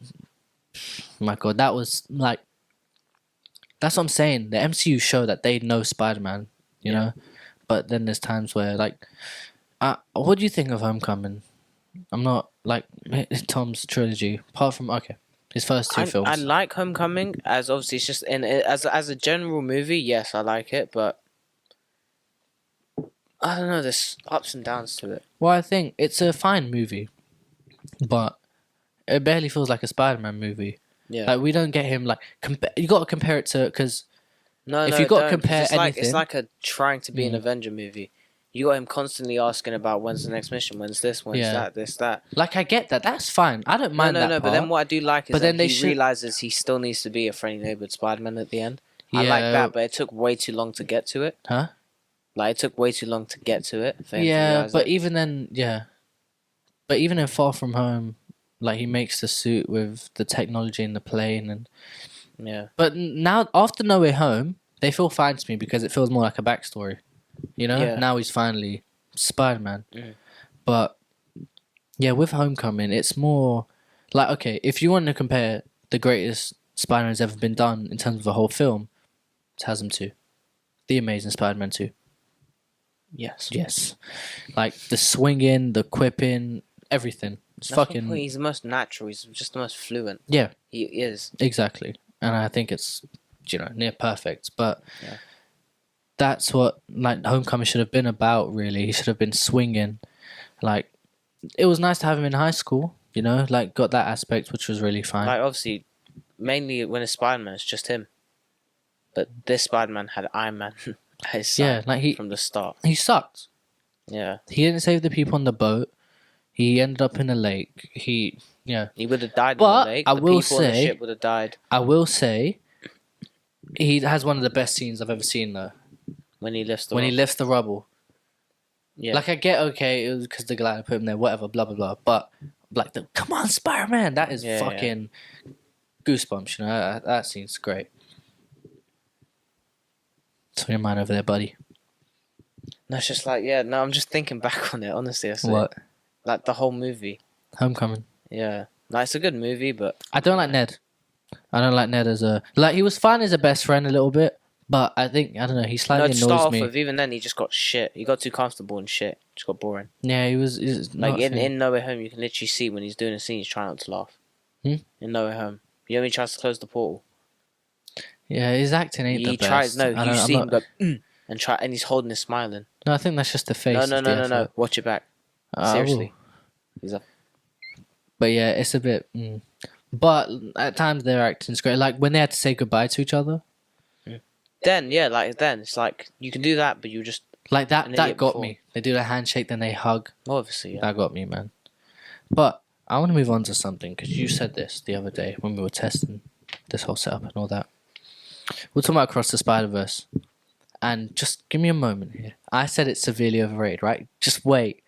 my God. That was like. That's what I'm saying. The MCU show that they know Spider-Man, you know, but then there's times where like, what do you think of Homecoming? I'm not like Tom's trilogy, apart from his first two films. I like Homecoming as obviously it's just as a general movie. Yes, I like it, but I don't know. There's ups and downs to it. Well, I think it's a fine movie, but it barely feels like a Spider-Man movie. Yeah, like we don't get him like you got to compare it to because if you got to compare anything, it's like a trying to be an Avenger movie. You got him constantly asking about when's the next mission, when's this, when's that, this, that. Like I get that, that's fine. I don't mind that part. But then what I do like is that he realizes he still needs to be a friendly neighborhood Spider-Man at the end. I like that, but it took way too long to get to it. Huh? Like it took way too long to get to it. Even then, but even in Far From Home, like he makes the suit with the technology in the plane and But now after No Way Home, they feel fine to me because it feels more like a backstory. You know, now he's finally Spider-Man. But yeah, with Homecoming, it's more like okay, if you want to compare the greatest Spider-Man's ever been done in terms of a whole film, it's Hasm 2, The Amazing Spider-Man 2. Yes, like the swinging, the quipping, everything. He's the most natural. He's just the most fluent. Yeah, he is exactly, and I think it's near perfect. But that's what like Homecoming should have been about. Really, he should have been swinging. Like it was nice to have him in high school. You know, like got that aspect, which was really fine. Like obviously, mainly when it's Spider-Man, it's just him. But this Spider-Man had Iron Man at his side from the start. He sucked. Yeah, he didn't save the people on the boat. He ended up in a lake. He would have died in the lake. The people on the ship would have died. I will say, he has one of the best scenes I've ever seen though. When he lifts the rubble. Yeah. Like I get it was because the glider put him there, whatever, blah blah blah. But like come on, Spider-Man, that is fucking goosebumps. You know that scene's great. What's on your mind over there, buddy? No, it's just like I'm just thinking back on it. Honestly, what? Like the whole movie. Homecoming. Yeah. Like, it's a good movie, but I don't like Ned. I don't like Ned as a he was fine as a best friend a little bit, but I think he slightly annoys me. Even then he just got shit. He got too comfortable and shit. Just got boring. Yeah, he's like in No Way Home you can literally see when he's doing a scene he's trying not to laugh. In No Way Home. He only tries to close the portal. Yeah, his acting ain't the best. You see him go and he's holding his smiling. No, I think that's just the face. No. Watch it back. Seriously. But yeah, it's a bit. But at times their acting's great. Like when they had to say goodbye to each other. Then it's like you can do that, but you just like that. That got me. They do the handshake, then they hug. Obviously, that got me, man. But I want to move on to something because you said this the other day when we were testing this whole setup and all that. We're talking about Across the Spider-Verse, and just give me a moment here. I said it's severely overrated, right? Just wait.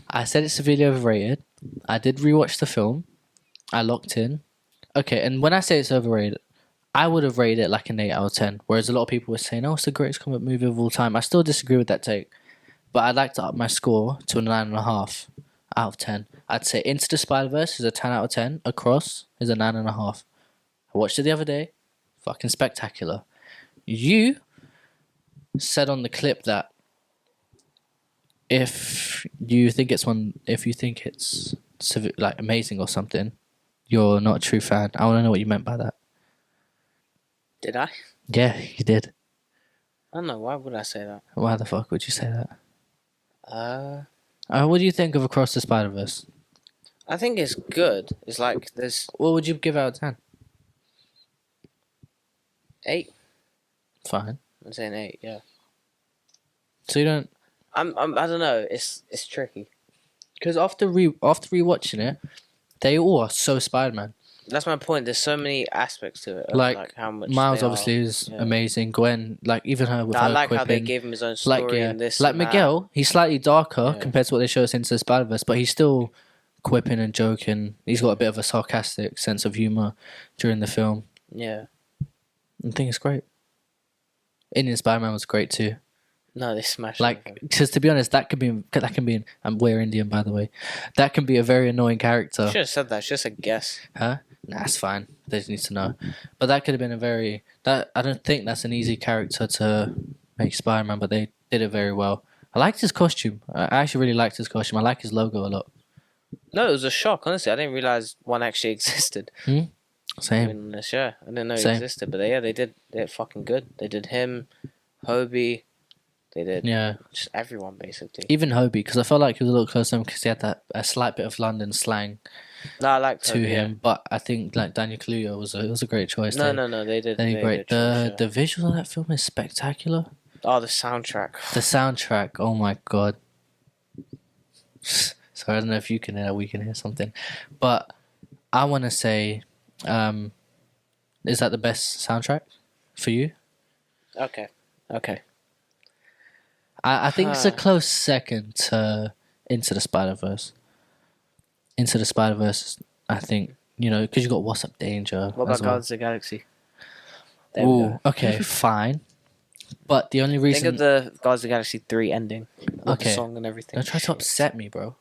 I said it's severely overrated. I did rewatch the film. I locked in. Okay, and when I say it's overrated, I would have rated it like an 8 out of 10. Whereas a lot of people were saying, it's the greatest comic movie of all time. I still disagree with that take. But I'd like to up my score to a 9.5 out of 10. I'd say Into the Spider-Verse is a 10 out of 10. Across is a 9.5. I watched it the other day. Fucking spectacular. You said on the clip that if you think it's like amazing or something, you're not a true fan. I want to know what you meant by that. Did I? Yeah, you did. I don't know. Why would I say that? Why the fuck would you say that? What do you think of Across the Spider-Verse? I think it's good. It's like there's What would you give out of 10? 8. Fine. I'm saying 8. Yeah. So you don't. I don't know. It's tricky. Because after rewatching it, they all are so Spider-Man. That's my point. There's so many aspects to it. Like how much Miles obviously is amazing. Gwen, like even her with I her like quipping. how they gave him his own story in this. Like and Miguel, he's slightly darker Yeah. compared to what they show us into the Spider-Verse, but he's still quipping and joking. He's got a bit of a sarcastic sense of humor during the film. that. Yeah. I think it's great. Indian Spider-Man was great too. No, they smashed. Like, because to be honest, that can be. And we're Indian, by the way. That can be a very annoying character. Should have said that. Should have said guess. Huh? Nah, that's fine. They just need to know. But that could have been I don't think that's an easy character to make Spider-Man, but they did it very well. I liked his costume. I actually really liked his costume. I like his logo a lot. No, it was a shock. Honestly, I didn't realize one actually existed. Same. In this show, I didn't know it Same. existed. But they did fucking good. They did him, Hobie. They did just everyone basically. Even Hobie, because I felt like he was a little closer because he had a slight bit of London slang No, I liked to Hobie, him. yeah. But I think like Daniel Kaluuya was a great choice. No, they did. They did great. The The visual of that film is spectacular. oh, the soundtrack. The soundtrack, oh my god. So I don't know if you can hear, we can hear something, but I want to say, is that the best soundtrack for you? Okay. I think it's a close second to Into the Spider-Verse. Into the Spider-Verse, I think, because you got What's Up Danger. What about as well. Guardians of the Galaxy? There we Ooh, go. okay, fine. But the only Think reason of the Guardians of the Galaxy 3 ending. With the song and everything. don't try to upset me, bro.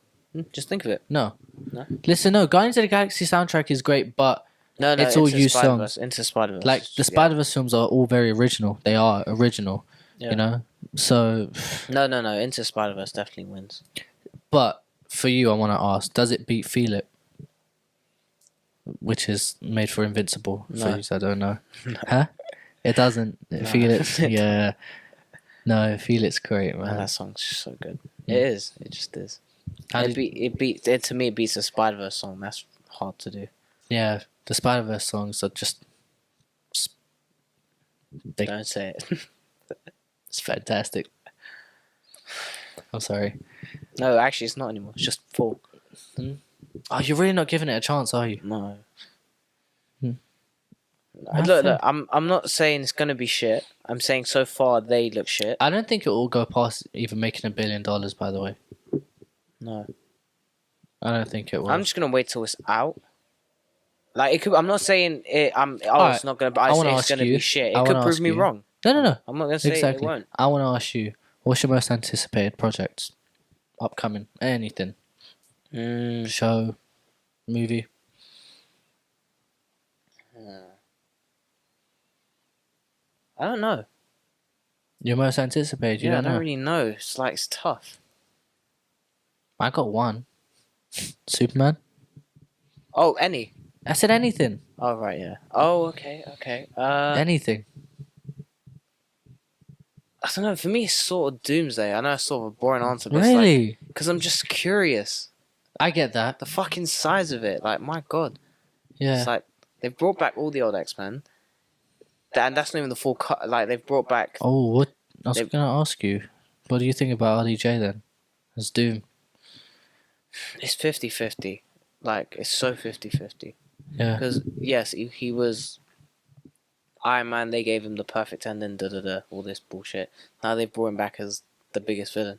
Just think of it. No. No? Listen, no, Guardians of the Galaxy soundtrack is great, but No, it's all Into used Spider-Verse, songs. Into Spider-Verse. Like the Spider-Verse films are all very original. They are original, So, No. Into Spider-Verse definitely wins. but for you, I want to ask: does it beat Feel It, which is made for Invincible? No. For you, I don't know. Huh? It doesn't. Feel It, yeah. No, Feel It's great, man. Man, that song's just so good. It is. It just is. How To me, it beats the Spider-Verse song. That's hard to do. Yeah, the Spider-Verse songs are just. They, Don't say it. it's fantastic. I'm sorry. No, actually, it's not anymore. It's just 4. Oh, you're really not giving it a chance, are you? No. Hmm. Look, I'm not saying it's gonna be shit. I'm saying so far they look shit. I don't think it will go past even making $1 billion. By the way, No. I don't think it will. I'm just gonna wait till it's out. Like it could. I'm not saying it. Alright, It's not gonna. I But wanna it's ask gonna you- be shit. I It could wanna prove ask me you- wrong. No. I'm not gonna say Exactly. it won't. I want to ask you, what's your most anticipated project? Upcoming? Anything? Show? Movie? I don't know. Your most anticipated? You I don't don't know? really know. It's tough. I got one. Superman? Oh, any. I said anything. Oh right, yeah. Oh, okay. Anything. I don't know. For me, it's sort of Doomsday. I know it's sort of a boring answer, but Really? because I'm just curious. I get that. The fucking size of it, like my god. Yeah. It's like they've brought back all the old X-Men, and that's not even the full cut. Like they've brought back. Oh, what? I was going to ask you. What do you think about RDJ then? As Doom? It's 50-50. Like it's so 50-50. Yeah. Because yes, he was Iron Man. They gave him the perfect ending. All this bullshit. Now they've brought him back as the biggest villain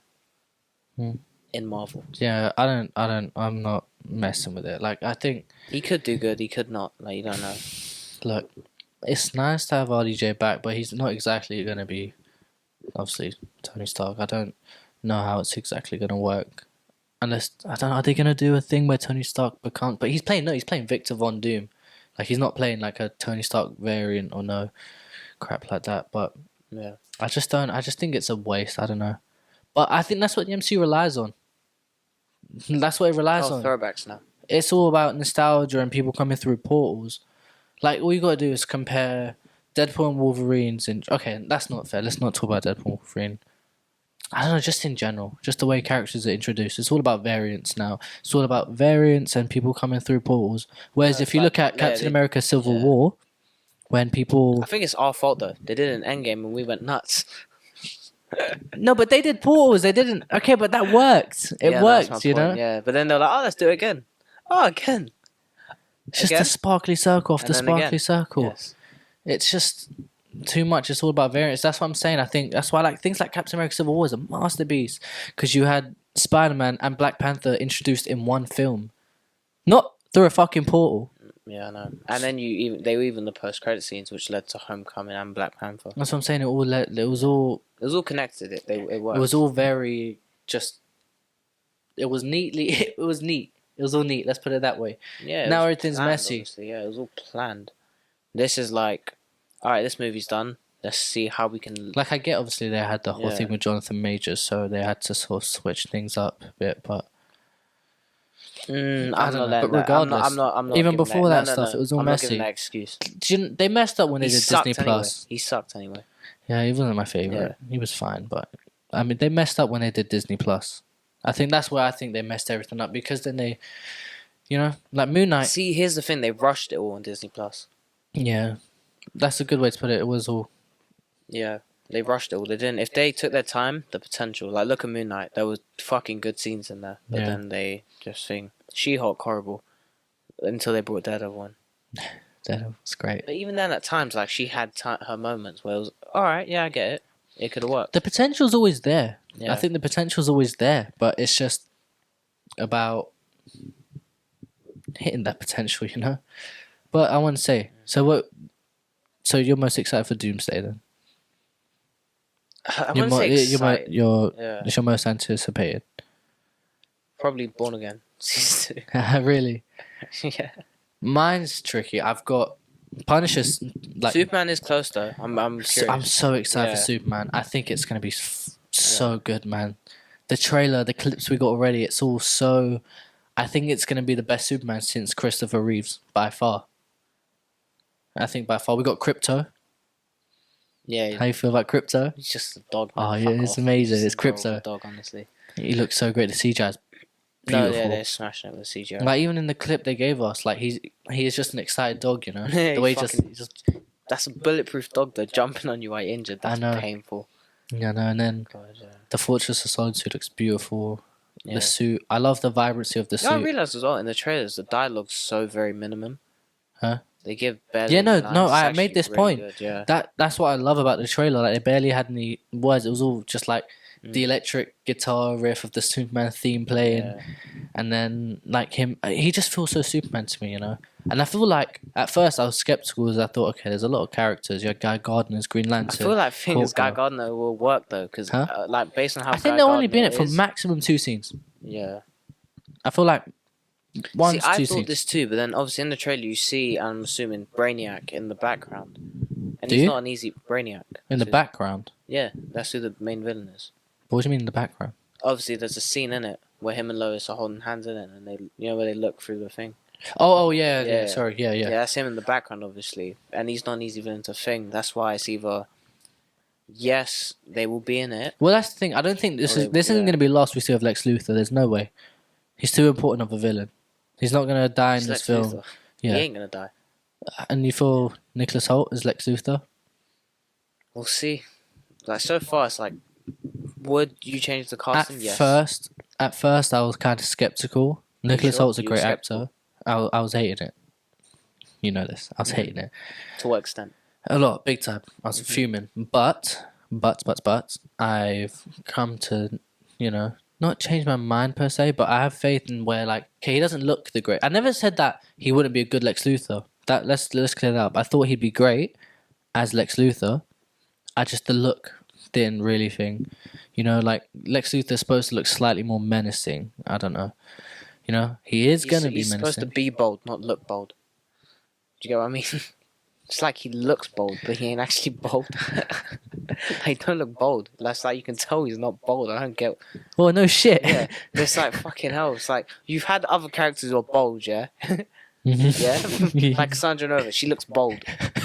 in Marvel. Yeah, I'm not messing with it. Like, I think, He could do good. He could not. Like you don't know. look, it's nice to have RDJ back, but he's not exactly going to be, obviously, Tony Stark. I don't know how it's exactly going to work. Unless, I don't know, are they going to do a thing where Tony Stark becomes, but he's playing Victor Von Doom. Like, he's not playing like a Tony Stark variant or no crap like that, but Yeah. I just think it's a waste. I don't know. But I think that's what the MCU relies on. That's what it relies on. Throwbacks now. It's all about nostalgia and people coming through portals. Like, all you gotta do is compare Deadpool and Wolverine's. Okay, that's not fair. Let's not talk about Deadpool and Wolverine. I don't know, just in general. Just the way characters are introduced. It's all about variants now. It's all about variants and people coming through portals. Whereas if you look at Captain America Civil War, when people... I think it's our fault, though. They did an Endgame and we went nuts. No, but they did portals. They didn't... Okay, but that worked. It worked, you know? Yeah, but then they're like, oh, let's do it again. Oh, again. It's just a sparkly circle after sparkly circle. Yes. It's just too much. It's all about variants. That's what I'm saying. I think that's why things like Captain America Civil War is a masterpiece, because you had Spider-Man and Black Panther introduced in one film, not through a fucking portal. Yeah, I know. And then they were even the post-credit scenes, which led to Homecoming and Black Panther. That's what I'm saying. It was all connected. It worked. It was all very just. It was neatly. It was neat. It was all neat. Let's put it that way. Yeah. Now everything's planned, messy. Obviously. Yeah, it was all planned. This is like, all right, this movie's done. Let's see how we can. Like, I get, obviously they had the whole thing with Jonathan Majors, so they had to sort of switch things up a bit, but. I'm not letting but regardless, I'm not even before that no, stuff, it was all I'm messy. not giving that excuse. They messed up when they did Disney Plus. He sucked anyway. Yeah, he wasn't my favorite. Yeah. He was fine, but I mean, they messed up when they did Disney Plus. I think that's where I think they messed everything up, because then they, you know, like Moon Knight. See, here's the thing: they rushed it all on Disney Plus. Yeah, that's a good way to put it. It was all. Yeah, they rushed it all. They didn't. If they took their time, the potential. Like, look at Moon Knight. There was fucking good scenes in there, but then they just think She-Hulk horrible until they brought Daredevil in. Daredevil was great. But even then, at times, like, she had her moments where it was all right. Yeah, I get it. It could have worked. The potential's always there. Yeah. I think the potential's always there, but it's just about hitting that potential, you know. But I want to say, so you're most excited for Doomsday then? I wouldn't say excited. It's your most anticipated. Probably Born Again season 2. Really? Yeah. Mine's tricky. I've got Punisher's like Superman is close though. I'm curious. I'm so excited for Superman. I think it's gonna be so good, man. The trailer, the clips we got already, it's all so. I think it's gonna be the best Superman since Christopher Reeves by far. I think by far we got Crypto. Yeah. How you feel about Crypto? He's just a dog. Man. Oh yeah, it's amazing. It's Crypto. Dog, honestly. He looks so great. The CGI's beautiful. No, yeah, they're smashing it with the CGI. Like, even in the clip they gave us, like he is just an excited dog, you know. The way he just that's a bulletproof dog though, jumping on you while you're injured. That's painful. Yeah, no, and then the Fortress of Solitude looks beautiful. Yeah. The suit, I love the vibrancy of the suit. I realised as well in the trailers the dialogue's so very minimum. Huh? They give barely. Yeah, no. I it's made this really point. Good, yeah. That's what I love about the trailer. Like, they barely had any words. It was all just like the electric guitar riff of the Superman theme playing, and then like him. He just feels so Superman to me, you know. And I feel like at first I was skeptical, as I thought, okay, there's a lot of characters. You have Guy Gardner's Green Lantern. I feel like Guy Gardner will work though, because like based on how I think they'll only be in it for maximum 2 scenes. Yeah. I feel like one. See, I thought this too, but then obviously in the trailer you see, I'm assuming, Brainiac in the background, and he's not an easy Brainiac. In the background. Yeah, that's who the main villain is. What do you mean in the background? Obviously, there's a scene in it where him and Lois are holding hands in it, and they, where they look through the thing. Oh yeah. Sorry, yeah. Yeah, that's him in the background, obviously, and he's not an easy villain to thing. That's why it's either yes, they will be in it. Well, that's the thing. I don't think this isn't going to be last we see of Lex Luthor. There's no way. He's too important of a villain. He's not going to die in this film. Luthor. Yeah, he ain't going to die. And you feel Nicholas Hoult is Lex Luthor? We'll see. Like, so far, it's like, would you change the casting? Yes. At first, I was kind of skeptical. Nicholas Holt's a great actor. I was hating it. You know this. I was hating it. To what extent? A lot, big time. I was fuming. But, I've come to, not change my mind per se, but I have faith in where, like, okay, he doesn't look the great. I never said that he wouldn't be a good Lex Luthor. Let's clear that up. I thought he'd be great as Lex Luthor. The look didn't really thing. Like, Lex Luthor's supposed to look slightly more menacing. I don't know. He is going to be menacing. He's supposed to be bold, not look bold. Do you get what I mean? It's like he looks bold, but he ain't actually bold. He don't look bold. That's like you can tell he's not bold. I don't get. Oh no shit. Yeah, it's like fucking hell. It's like you've had other characters who are bold, yeah. Yeah, like Cassandra Nova. She looks bold,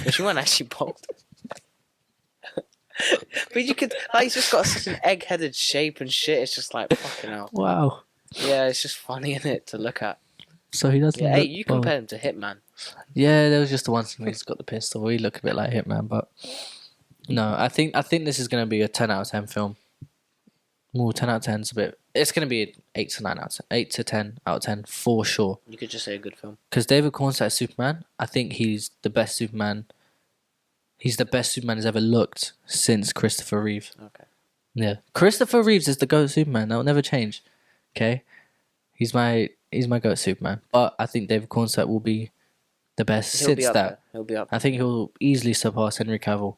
but she wasn't actually bold. But you could like he's just got such an egg-headed shape and shit. It's just like fucking hell. Wow. Yeah, it's just funny in it to look at. So he doesn't. Yeah, hey, look you bold. compare him to Hitman. Yeah, there was just the one time he's got the pistol. He look a bit like Hitman, but no, I think this is gonna be a 10 out of 10 film. More 10 out of 10 is a bit. It's gonna be an 8 to 9 out of 10, 8 to 10 out of 10 for sure. You could just say a good film. Because David Cornsett as Superman, I think he's the best Superman. He's the best Superman has ever looked since Christopher Reeve. Okay. Yeah, Christopher Reeves is the GOAT Superman. That will never change. Okay, he's my GOAT Superman. But I think David Cornsett will be the best He'll be since up that. there. He'll be up. I think he'll easily surpass Henry Cavill.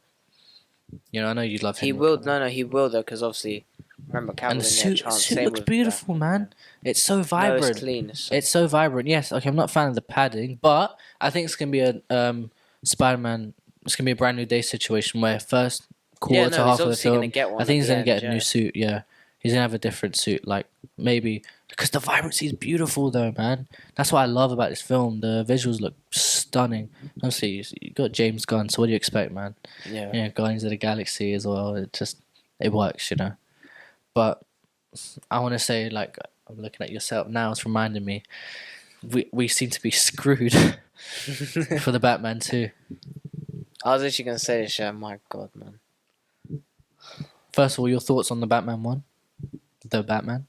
You know, I know you love Henry He will. Cavill. No, he will though, because obviously, remember Cavill And the didn't get a suit, chance. suit Same looks with, beautiful, man. It's so vibrant. No, it's clean. It's so vibrant. Yes, okay, I'm not a fan of the padding, but I think it's gonna be a Spider-Man. It's gonna be a brand new day situation where first quarter to half of the obviously gonna film, get one I think at he's the gonna get end, a new suit. Yeah, he's gonna have a different suit, like maybe because the vibrancy is beautiful, though, man. That's what I love about this film. The visuals look stunning. Honestly, you got James Gunn, so what do you expect, man? Yeah. Yeah, Guardians of the Galaxy as well. It works, you know. But I want to say, like, I'm looking at yourself now. It's reminding me, we seem to be screwed for the Batman too. I was actually gonna say this, yeah. My God, man. First of all, your thoughts on the Batman one, the Batman.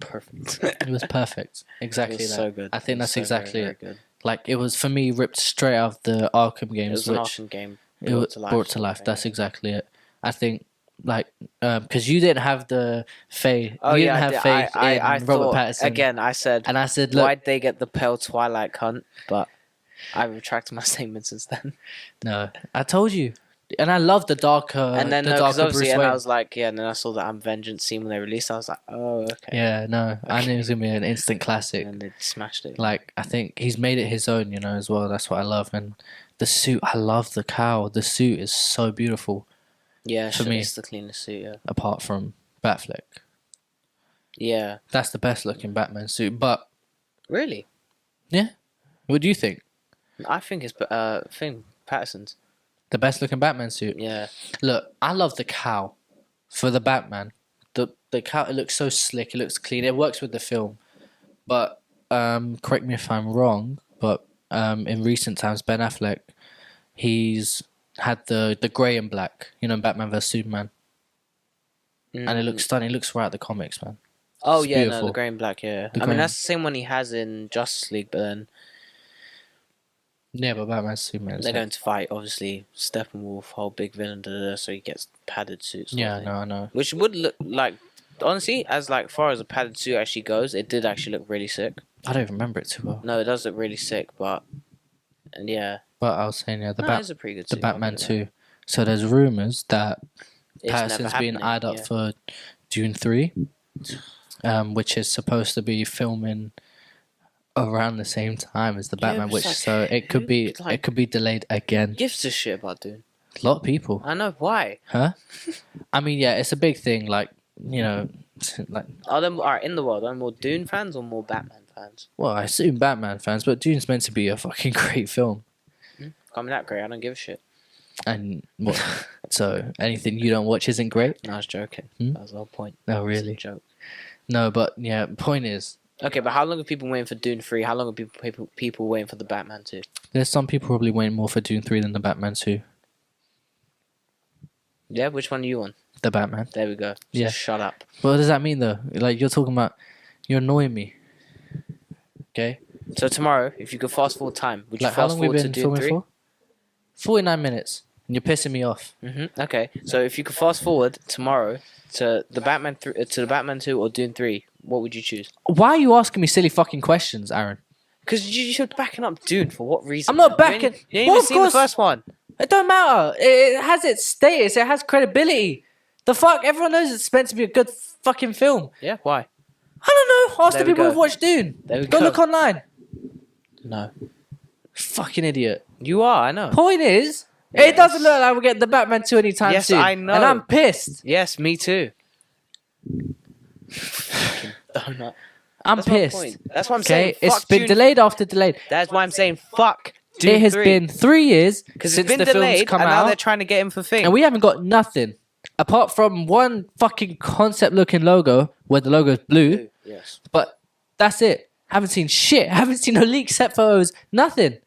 Perfect. It was perfect. Exactly It was that. so good. I think It was that's so exactly very, it. very good. Like it was for me, ripped straight out of the Arkham It games, was an which awesome game. it was brought to life. sort of That's thing, exactly it. I think, like, because you didn't have the faith. Oh, you yeah, didn't have faith I in Robert thought, Pattinson. again, I said, And I said, look, why'd they get the pale Twilight cunt? But I retracted my statement since then. no, I told you. And I love the darker, And then, the no, because darker obviously, Bruce and Wayne. I was like, yeah, and then I saw the I'm Vengeance scene when they released. I was like, oh, okay. Yeah, no, I knew it was gonna be an instant classic. And then they smashed it. Like I think he's made it his own, you know, as well. That's what I love. And the suit, I love the cowl. The suit is so beautiful. Yeah, for me. it's the cleanest suit, yeah. Apart from Batfleck, Yeah. that's the best looking Batman suit. But Really? what do you think? I think it's, Patterson's. The best looking Batman suit. Yeah. Look, I love the cowl for the Batman. The cowl, it looks so slick. It looks clean. It works with the film. But correct me if I'm wrong. But in recent times, Ben Affleck, he's had the grey and black. You know, Batman vs Superman, and it looks stunning. It looks right at the comics, man. Oh, It's yeah, no, beautiful. the grey and black, yeah. The I grey mean, and- that's the same one he has in Justice League, but then Yeah, but Batman vs Superman. they're going to fight, obviously, Steppenwolf, whole big villain, so he gets padded suits. Yeah, no, I know. Which would look like, honestly, as like far as a padded suit actually goes, it did actually look really sick. I don't even remember it too well. No, it does look really sick, but, and yeah. But I was saying, yeah, It's a pretty good the suit. I'll Batman give it that. 2. So there's rumours that It's never Patterson's being happening, eyed up yeah. for Dune 3, which is supposed to be filming around the same time as the Yeah, Batman, but which it's so like, it could who be would, like- it could be delayed again. Gives a shit about Dune. A lot of people, I know why. huh? I mean, yeah, it's a big thing. Like you know, like Are there more, in the world? Are there more Dune fans or more Batman fans? well, I assume Batman fans, but Dune's meant to be a fucking great film. I'm that great. I don't give a shit. And what? So anything you don't watch isn't great? No, I was joking. Hmm? That was the whole point. No, It's a really. joke. No, but yeah. Point is, Okay, but how long have people waiting for Dune 3? How long have people waiting for the Batman 2? there's some people probably waiting more for Dune 3 than the Batman 2. Yeah, which one are you on? The Batman. There we go. Yeah. Shut up. What does that mean though? Like you're talking about, you're annoying me. Okay. So tomorrow, if you could fast forward time, would you Like how fast long we forward to been Dune filming 3? for? 49 minutes. And you're pissing me off. Okay, so if you could fast forward tomorrow to the Batman to the Batman 2 or Dune 3, what would you choose? Why are you asking me silly fucking questions, Aaron? Because you're backing up Dune for what reason? I'm not You backing- ain't even Well, of seen the course- first one. It don't matter. It has its status. It has credibility. The fuck? Everyone knows it's meant to be a good fucking film. Yeah, why? I don't know. Ask There the we people go. who've watched Dune. There we Go go. look online. No. Fucking idiot. You are, I know. Point is, It doesn't look like we're getting the Batman 2 anytime soon. Yes, I know. And I'm pissed. Yes, me too. Fucking donut. I'm That's my pissed. point. That's what I'm saying. It's Fuck been Dune. delayed after delayed. That's why I'm saying fuck Dune It has 3. been 3 years Because since it's been the films delayed, come and now out. they're trying to get him for thing. And we haven't got nothing. Apart from one fucking concept looking logo where the logo is blue. Yes. But that's it. Haven't seen shit. Haven't seen no leaks, set photos. Nothing.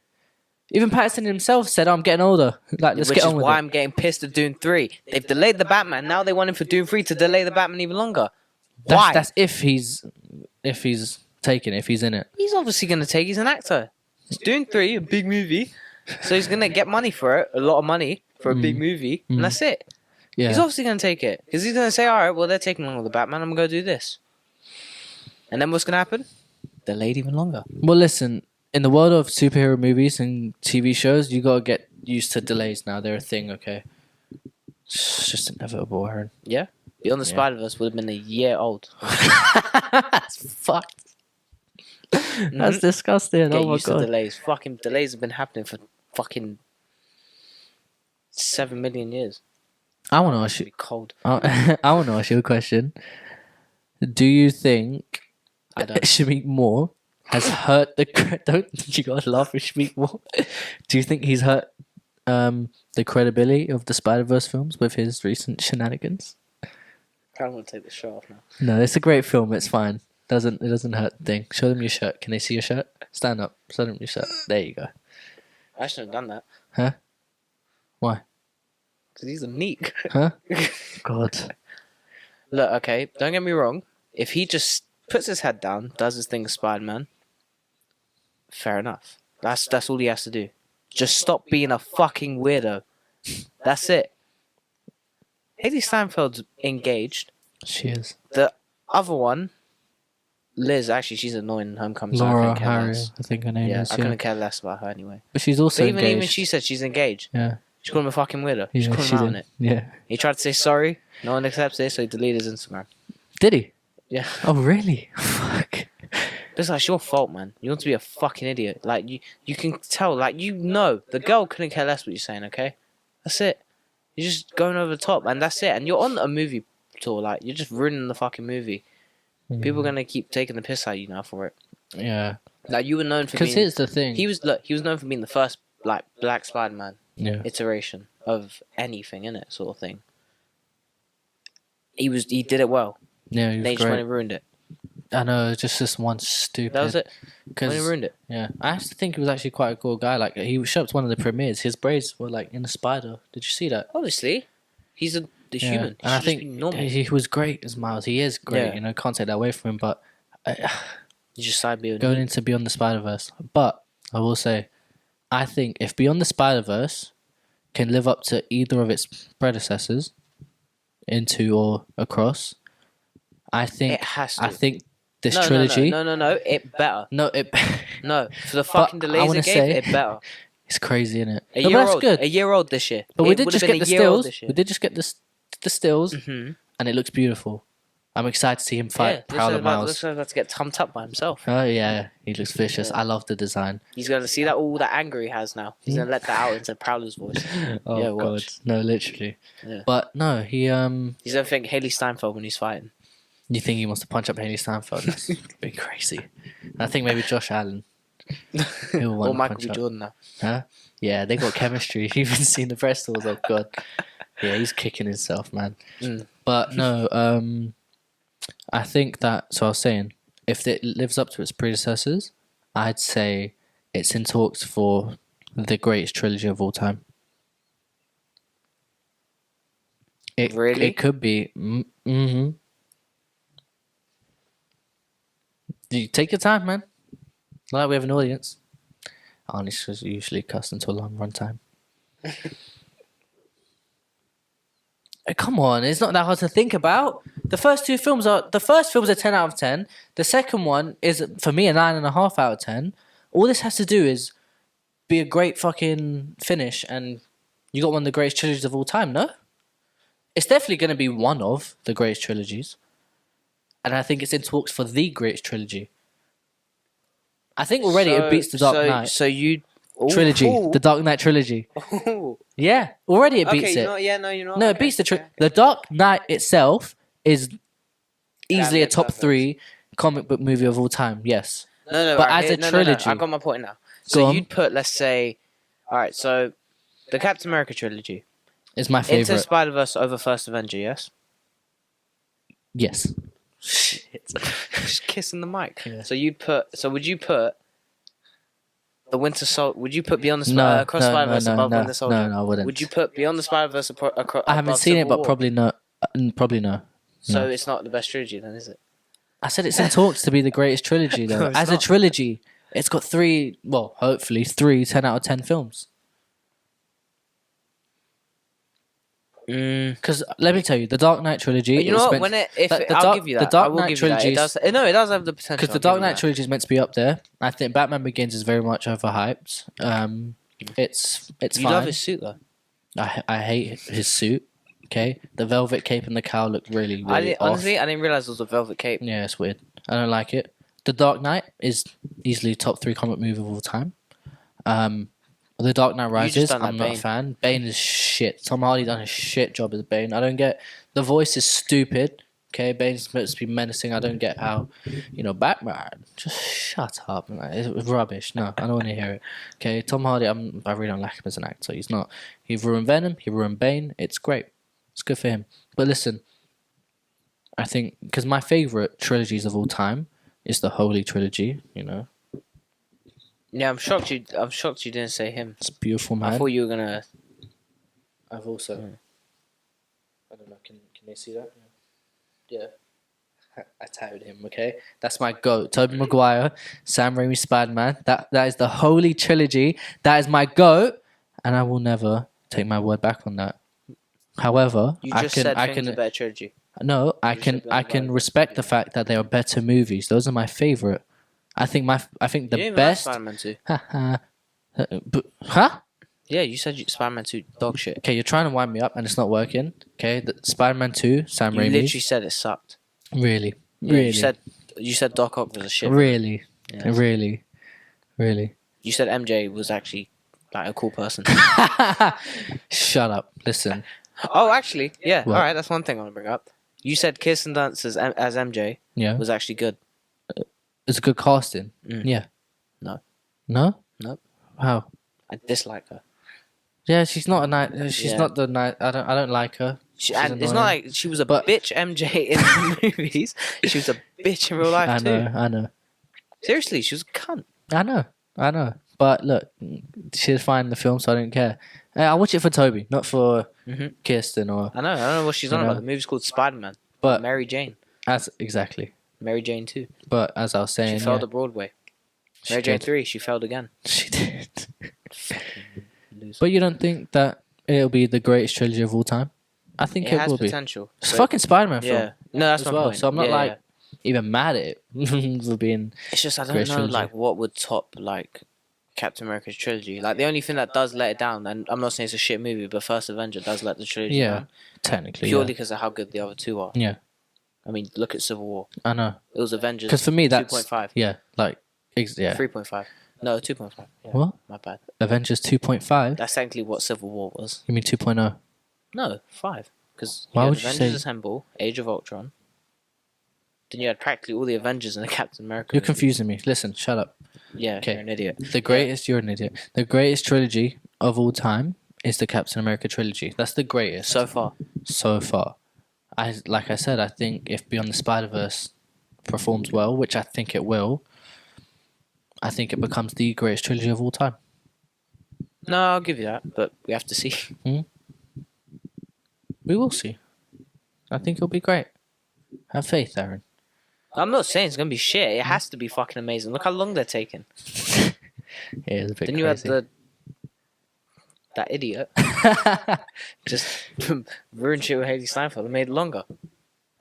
Even Patterson himself said, I'm getting older. Like, let's Which get on is with why it. I'm getting pissed at Dune 3. They've delayed the Batman. Now they want him for Dune 3 to delay the Batman even longer. Why? That's if he's taking it, if he's in it. He's obviously going to take. He's an actor. It's Dune 3, a big movie. So he's going to get money for it. A lot of money for a big movie. And that's it. Yeah. He's obviously going to take it. Because he's going to say, alright, well, they're taking longer the Batman. I'm going to go do this. And then what's going to happen? Delayed even longer. Well, listen, in the world of superhero movies and TV shows, you gotta get used to delays now. They're a thing, okay? It's just inevitable, Aaron. Yeah? Beyond the Spider-Verse would have been a year old. That's fucked. That's disgusting. Get Oh my used to god. delays. Fucking delays have been happening for fucking 7 million years. I want to ask It'd you. be cold. I want to ask you a question. Do you think I don't. Shamik Moore has hurt the? Don't you gotta laugh at Shamik Moore? Do you think he's hurt the credibility of the Spider-Verse films with his recent shenanigans? I don't want to take the shirt off now. No, it's a great film. It's fine. It doesn't hurt the thing. Show them your shirt. Can they see your shirt? Stand up. Show them your shirt. There you go. I shouldn't have done that. Huh? Why? Because he's a neek. Huh? God. Look, okay, don't get me wrong. If he just puts his head down, does his thing as Spider-Man, fair enough. That's all he has to do. Just stop being a fucking weirdo. That's it. Haley Steinfeld's engaged. She is. The other one, Liz, actually, she's annoying in Homecoming. Laura so I couldn't care Harry, less. I think her name Yeah, is. I couldn't care less about her anyway. But she's also But engaged. even she said she's engaged. Yeah. She called him a fucking weirdo. She Yeah, called she him out on did. it. Yeah. He tried to say sorry. No one accepts it, so he deleted his Instagram. Did he? Yeah. Oh, really? Fuck. It's like, it's your fault, man. You want to be a fucking idiot. Like, you can tell, like, you know. The girl couldn't care less what you're saying, okay? That's it. You're just going over the top, and that's it. And you're on a movie tour, like, you're just ruining the fucking movie. People are going to keep taking the piss out of you now for it. Yeah. Like, you were known for being... Because here's the thing. He was known for being the first, like, Black Spider-Man Yeah. iteration of anything, innit, sort of thing. He did it well. Yeah, he was They just went great. and ruined it. I know, just this one stupid. That was it. Went Cause, and ruined it. yeah, I actually think he was actually quite a cool guy. Like, he showed up to one of the premieres. His braids were like in a spider. Did you see that? Obviously. He's a Yeah. human. He And I should just be think normal. he was great as Miles. He is great. Yeah. You know, can't take that away from him. But You just side be going into Beyond the Spider-Verse. But I will say, I think if Beyond the Spider-Verse can live up to either of its predecessors, Into or Across, I think It has to. I think this no, trilogy. No. It better. No, it. No, for the fucking But I delays wanna it gave, say- it better. It's crazy, isn't it? A No, year but that's old. good. A year old this year. But we It did would just have been get the a year old stills. this year. We did just get the stills, Mm-hmm. and it looks beautiful. I'm excited to see him fight Proud of Miles. Looks like about to get thumped up by himself. Oh yeah, he looks vicious. Yeah. I love the design. He's going to see that all that anger he has now. He's going to let that out into Prowler's voice. Oh Yeah, god, watch. no, literally. Yeah. But no, he He's going to think Haley Steinfeld when he's fighting. You think he wants to punch up Haley Steinfeld? That's be crazy. And I think maybe Josh Allen. He'll want Or to Michael punch B. up. Jordan now. Huh? Yeah, they got chemistry. You've even seen the press tours. Oh god. Yeah, he's kicking himself, man. Mm. But no, I think that. So I was saying, if it lives up to its predecessors, I'd say it's in talks for the greatest trilogy of all time. Really? It could be. Mm-hmm. You take your time, man. Like we have an audience. Honestly, is usually accustomed to a long run time. Come on, it's not that hard to think about. The first film's a 10 out of 10. The second one is, for me, a 9.5 out of 10. All this has to do is be a great fucking finish, and you got one of the greatest trilogies of all time, no? It's definitely going to be one of the greatest trilogies. And I think it's in talks for the greatest trilogy. I think already it beats The Dark Knight. So you Ooh, trilogy, ooh. the Dark Knight trilogy. Ooh. Yeah, already it beats Okay, it. you know. No, it Okay, beats the okay. The Dark Knight itself is easily a bit top perfect. 3 comic book movie of all time. Yes, No. but Alright, as a no. trilogy, I got my point now. So Go on. you'd put, let's say, all right. So the Captain America trilogy, is my Into favorite. Spider-Verse over First Avenger. Yes. Yes. Shit. Just kissing the mic. Yeah. So would you put the Winter Soldier? Would you put Beyond the No, Across Spider-Verse above Winter Soldier? no, I wouldn't. Would you put Beyond the Spider-Verse across? I haven't seen it, but probably no. Probably no. So No. it's not the best trilogy, then, is it? I said it's in talks to be the greatest trilogy, though. No, it's As a not. trilogy, it's got 3, well, hopefully 3 10 out of 10 films. Because let me tell you, the Dark Knight trilogy. You know what? I'll give you that. The Dark I will Knight give you that. trilogy. It does. No, it does have the potential. Because the Dark Knight trilogy is meant to be up there. I think Batman Begins is very much overhyped. It's You fine. love his suit though. I hate his suit. Okay, the velvet cape and the cowl look really off. Honestly, I didn't realize it was a velvet cape. Yeah, it's weird. I don't like it. The Dark Knight is easily top 3 comic movie of all time. The Dark Knight Rises, I'm not a fan. Bane is shit. Tom Hardy done a shit job as Bane. I don't get the voice is stupid. Okay, Bane's supposed to be menacing. I don't get how, Batman. Just shut up. It's rubbish. No, I don't want to hear it. Okay, Tom Hardy, I really don't like him as an actor. He's not. He ruined Venom. He ruined Bane. It's great. It's good for him. But listen, I think because my favorite trilogies of all time is the Holy Trilogy. Yeah, I'm shocked you didn't say him. It's beautiful, man. I thought you were gonna. I've also. I don't know. Can they see that? Yeah. I tagged him. Okay, that's my goat. Tobey Maguire, Sam Raimi, Spider-Man. That is the Holy Trilogy. That is my goat, and I will never take my word back on that. However, You just said a better trilogy. No, I can respect the fact that they are better movies. Those are my favorite. I think the best. Spider-Man 2. Huh? Yeah, you said Spider-Man 2 dog shit. Okay, you're trying to wind me up and it's not working. Okay, the Spider-Man 2, Sam Raimi. You literally said it sucked. Really? Yeah, Really? You said Doc Ock was a shit. Really? Yeah. Really? Really? You said MJ was actually like a cool person. Shut up. Listen. Oh, actually, yeah. What? All right, that's one thing I want to bring up. You said Kirsten Dunst as MJ was actually good. It's a good casting. Yeah. No. No? Nope. How? I dislike her. Yeah, she's not a nice. She's not the nice. I don't like her. And it's not like she was a bitch MJ in the movies. She was a bitch in real life too. I know. Seriously, she was a cunt. I know. But look, she's fine in the film, so I don't care. I watch it for Toby, not for Kirsten or. I don't know what she's on about. The movie's called Spider-Man. But Mary Jane. Exactly. Mary Jane 2. But as I was saying, she failed at Broadway. Mary Jane 3, she failed again. She did. But you don't think that it'll be the greatest trilogy of all time? I think it has will potential. be. It's fucking Spider-Man film. Yeah. No, that's as my well. point. So I'm not even mad at it for being. It's just I don't know trilogy. what would top Captain America's trilogy. The only thing that does let it down, and I'm not saying it's a shit movie, but First Avenger does let the trilogy down. Technically. Purely because of how good the other two are. Yeah. I mean, look at Civil War. I know. It was Avengers. Because for me, that's 2.5. Yeah, 3.5. No, 2.5. Yeah, what? My bad. Avengers 2.5. That's technically what Civil War was. You mean 2.0? No, 5. Because Why you had would you Avengers say- Assemble, Age of Ultron. Then you had practically all the Avengers and the Captain America. You're movies. confusing me. Listen, shut up. Yeah, Okay. you're an idiot. You're an idiot. The greatest trilogy of all time is the Captain America trilogy. That's the greatest So far. so far. Like I said, I think if Beyond the Spider-Verse performs well, which I think it will, I think it becomes the greatest trilogy of all time. No, I'll give you that, but we have to see. We will see. I think it'll be great. Have faith, Aaron. I'm not saying it's going to be shit. It has to be fucking amazing. Look how long they're taking. Yeah, it's a bit Then you had crazy. that idiot just ruined shit with Haley Steinfeld and made it longer.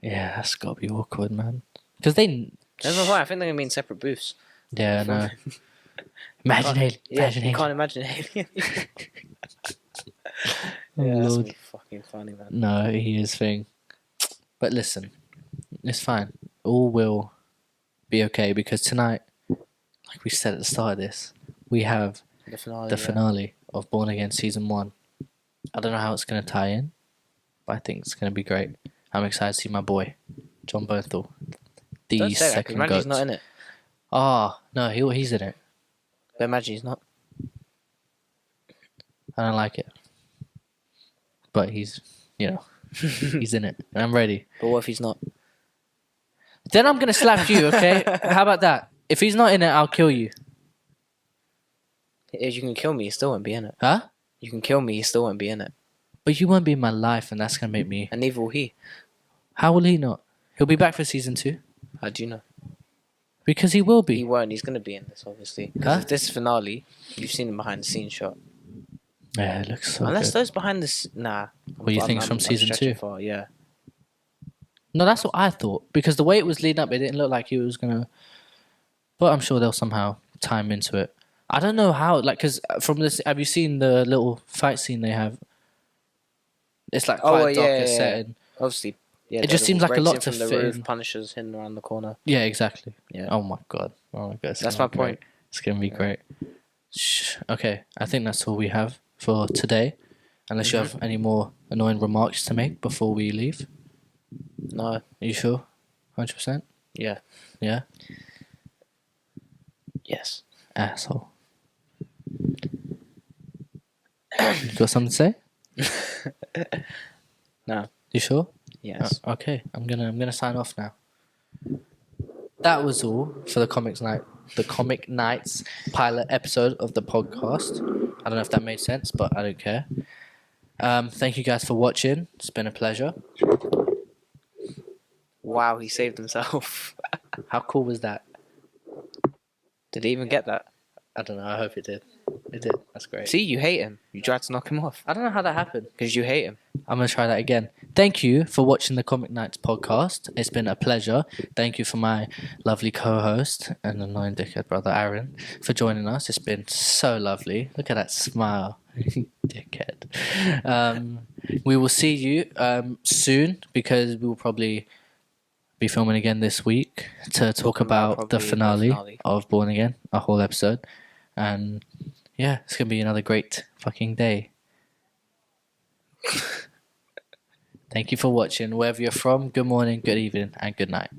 Yeah, that's got to be awkward, man. Because they... That's not why. I think they're going to be in separate booths. Yeah, no. Imagine Haley. Yeah, Imagine you Haley. can't imagine Haley. Oh, Yeah, that's Lord. gonna be fucking funny, man. No, he is thing. But listen, it's fine. All will be okay because tonight, like we said at the start of this, we have The finale. the finale of Born Again season 1. I don't know how it's gonna tie in, but I think it's gonna be great. I'm excited to see my boy, John Bernthal, the Don't say that, 'cause second Randy's goat. not in it. Oh no, he's in it. But imagine he's not. I don't like it, but he's he's in it, and I'm ready. But what if he's not? Then I'm gonna slap you, okay? How about that? If he's not in it, I'll kill you. If you can kill me, he still won't be in it. Huh? You can kill me, he still won't be in it. But you won't be in my life, and that's gonna make me. And neither will he. How will he not? He'll be back for season 2. How do you know? Because he will He be. won't. He's going to be in this, obviously. Because Huh? if this is finale, you've seen him behind the scenes shot. Yeah, it looks so Unless good. those behind the nah. What do you think it's from season stretching 2? Far, yeah. No, that's what I thought. Because the way it was leading up, it didn't look like he was gonna. But I'm sure they'll somehow time into it. I don't know how. Like, because from this, have you seen the little fight scene they have? It's like quite a darker setting. Obviously, yeah. It just seems like a breaks lot in to from the fit roof. in. Punisher's hidden around the corner. Yeah, exactly. Yeah. Oh my god. It's That's gonna my be point. great. It's gonna be great. Okay, I think that's all we have for today. Unless you have any more annoying remarks to make before we leave. No. Are you sure? 100%? Yeah. Yeah? Yes. Asshole. You got something to say? No. You sure? Yes. Okay, I'm gonna sign off now. That was all for the Comic Nights pilot episode of the podcast. I don't know if that made sense, but I don't care. Thank you guys for watching. It's been a pleasure. Wow, he saved himself. How cool was that? Did he even get that? I don't know. I hope it did. It did. That's great. See, you hate him. You tried to knock him off. I don't know how that happened. Because you hate him. I'm going to try that again. Thank you for watching the Comic Nights podcast. It's been a pleasure. Thank you for my lovely co-host and annoying dickhead brother Aaron for joining us. It's been so lovely. Look at that smile. Dickhead. We will see you soon because we will probably be filming again this week to talk about the finale of Born Again, a whole episode. And yeah, it's going to be another great fucking day. Thank you for watching. Wherever you're from, good morning, good evening, and good night.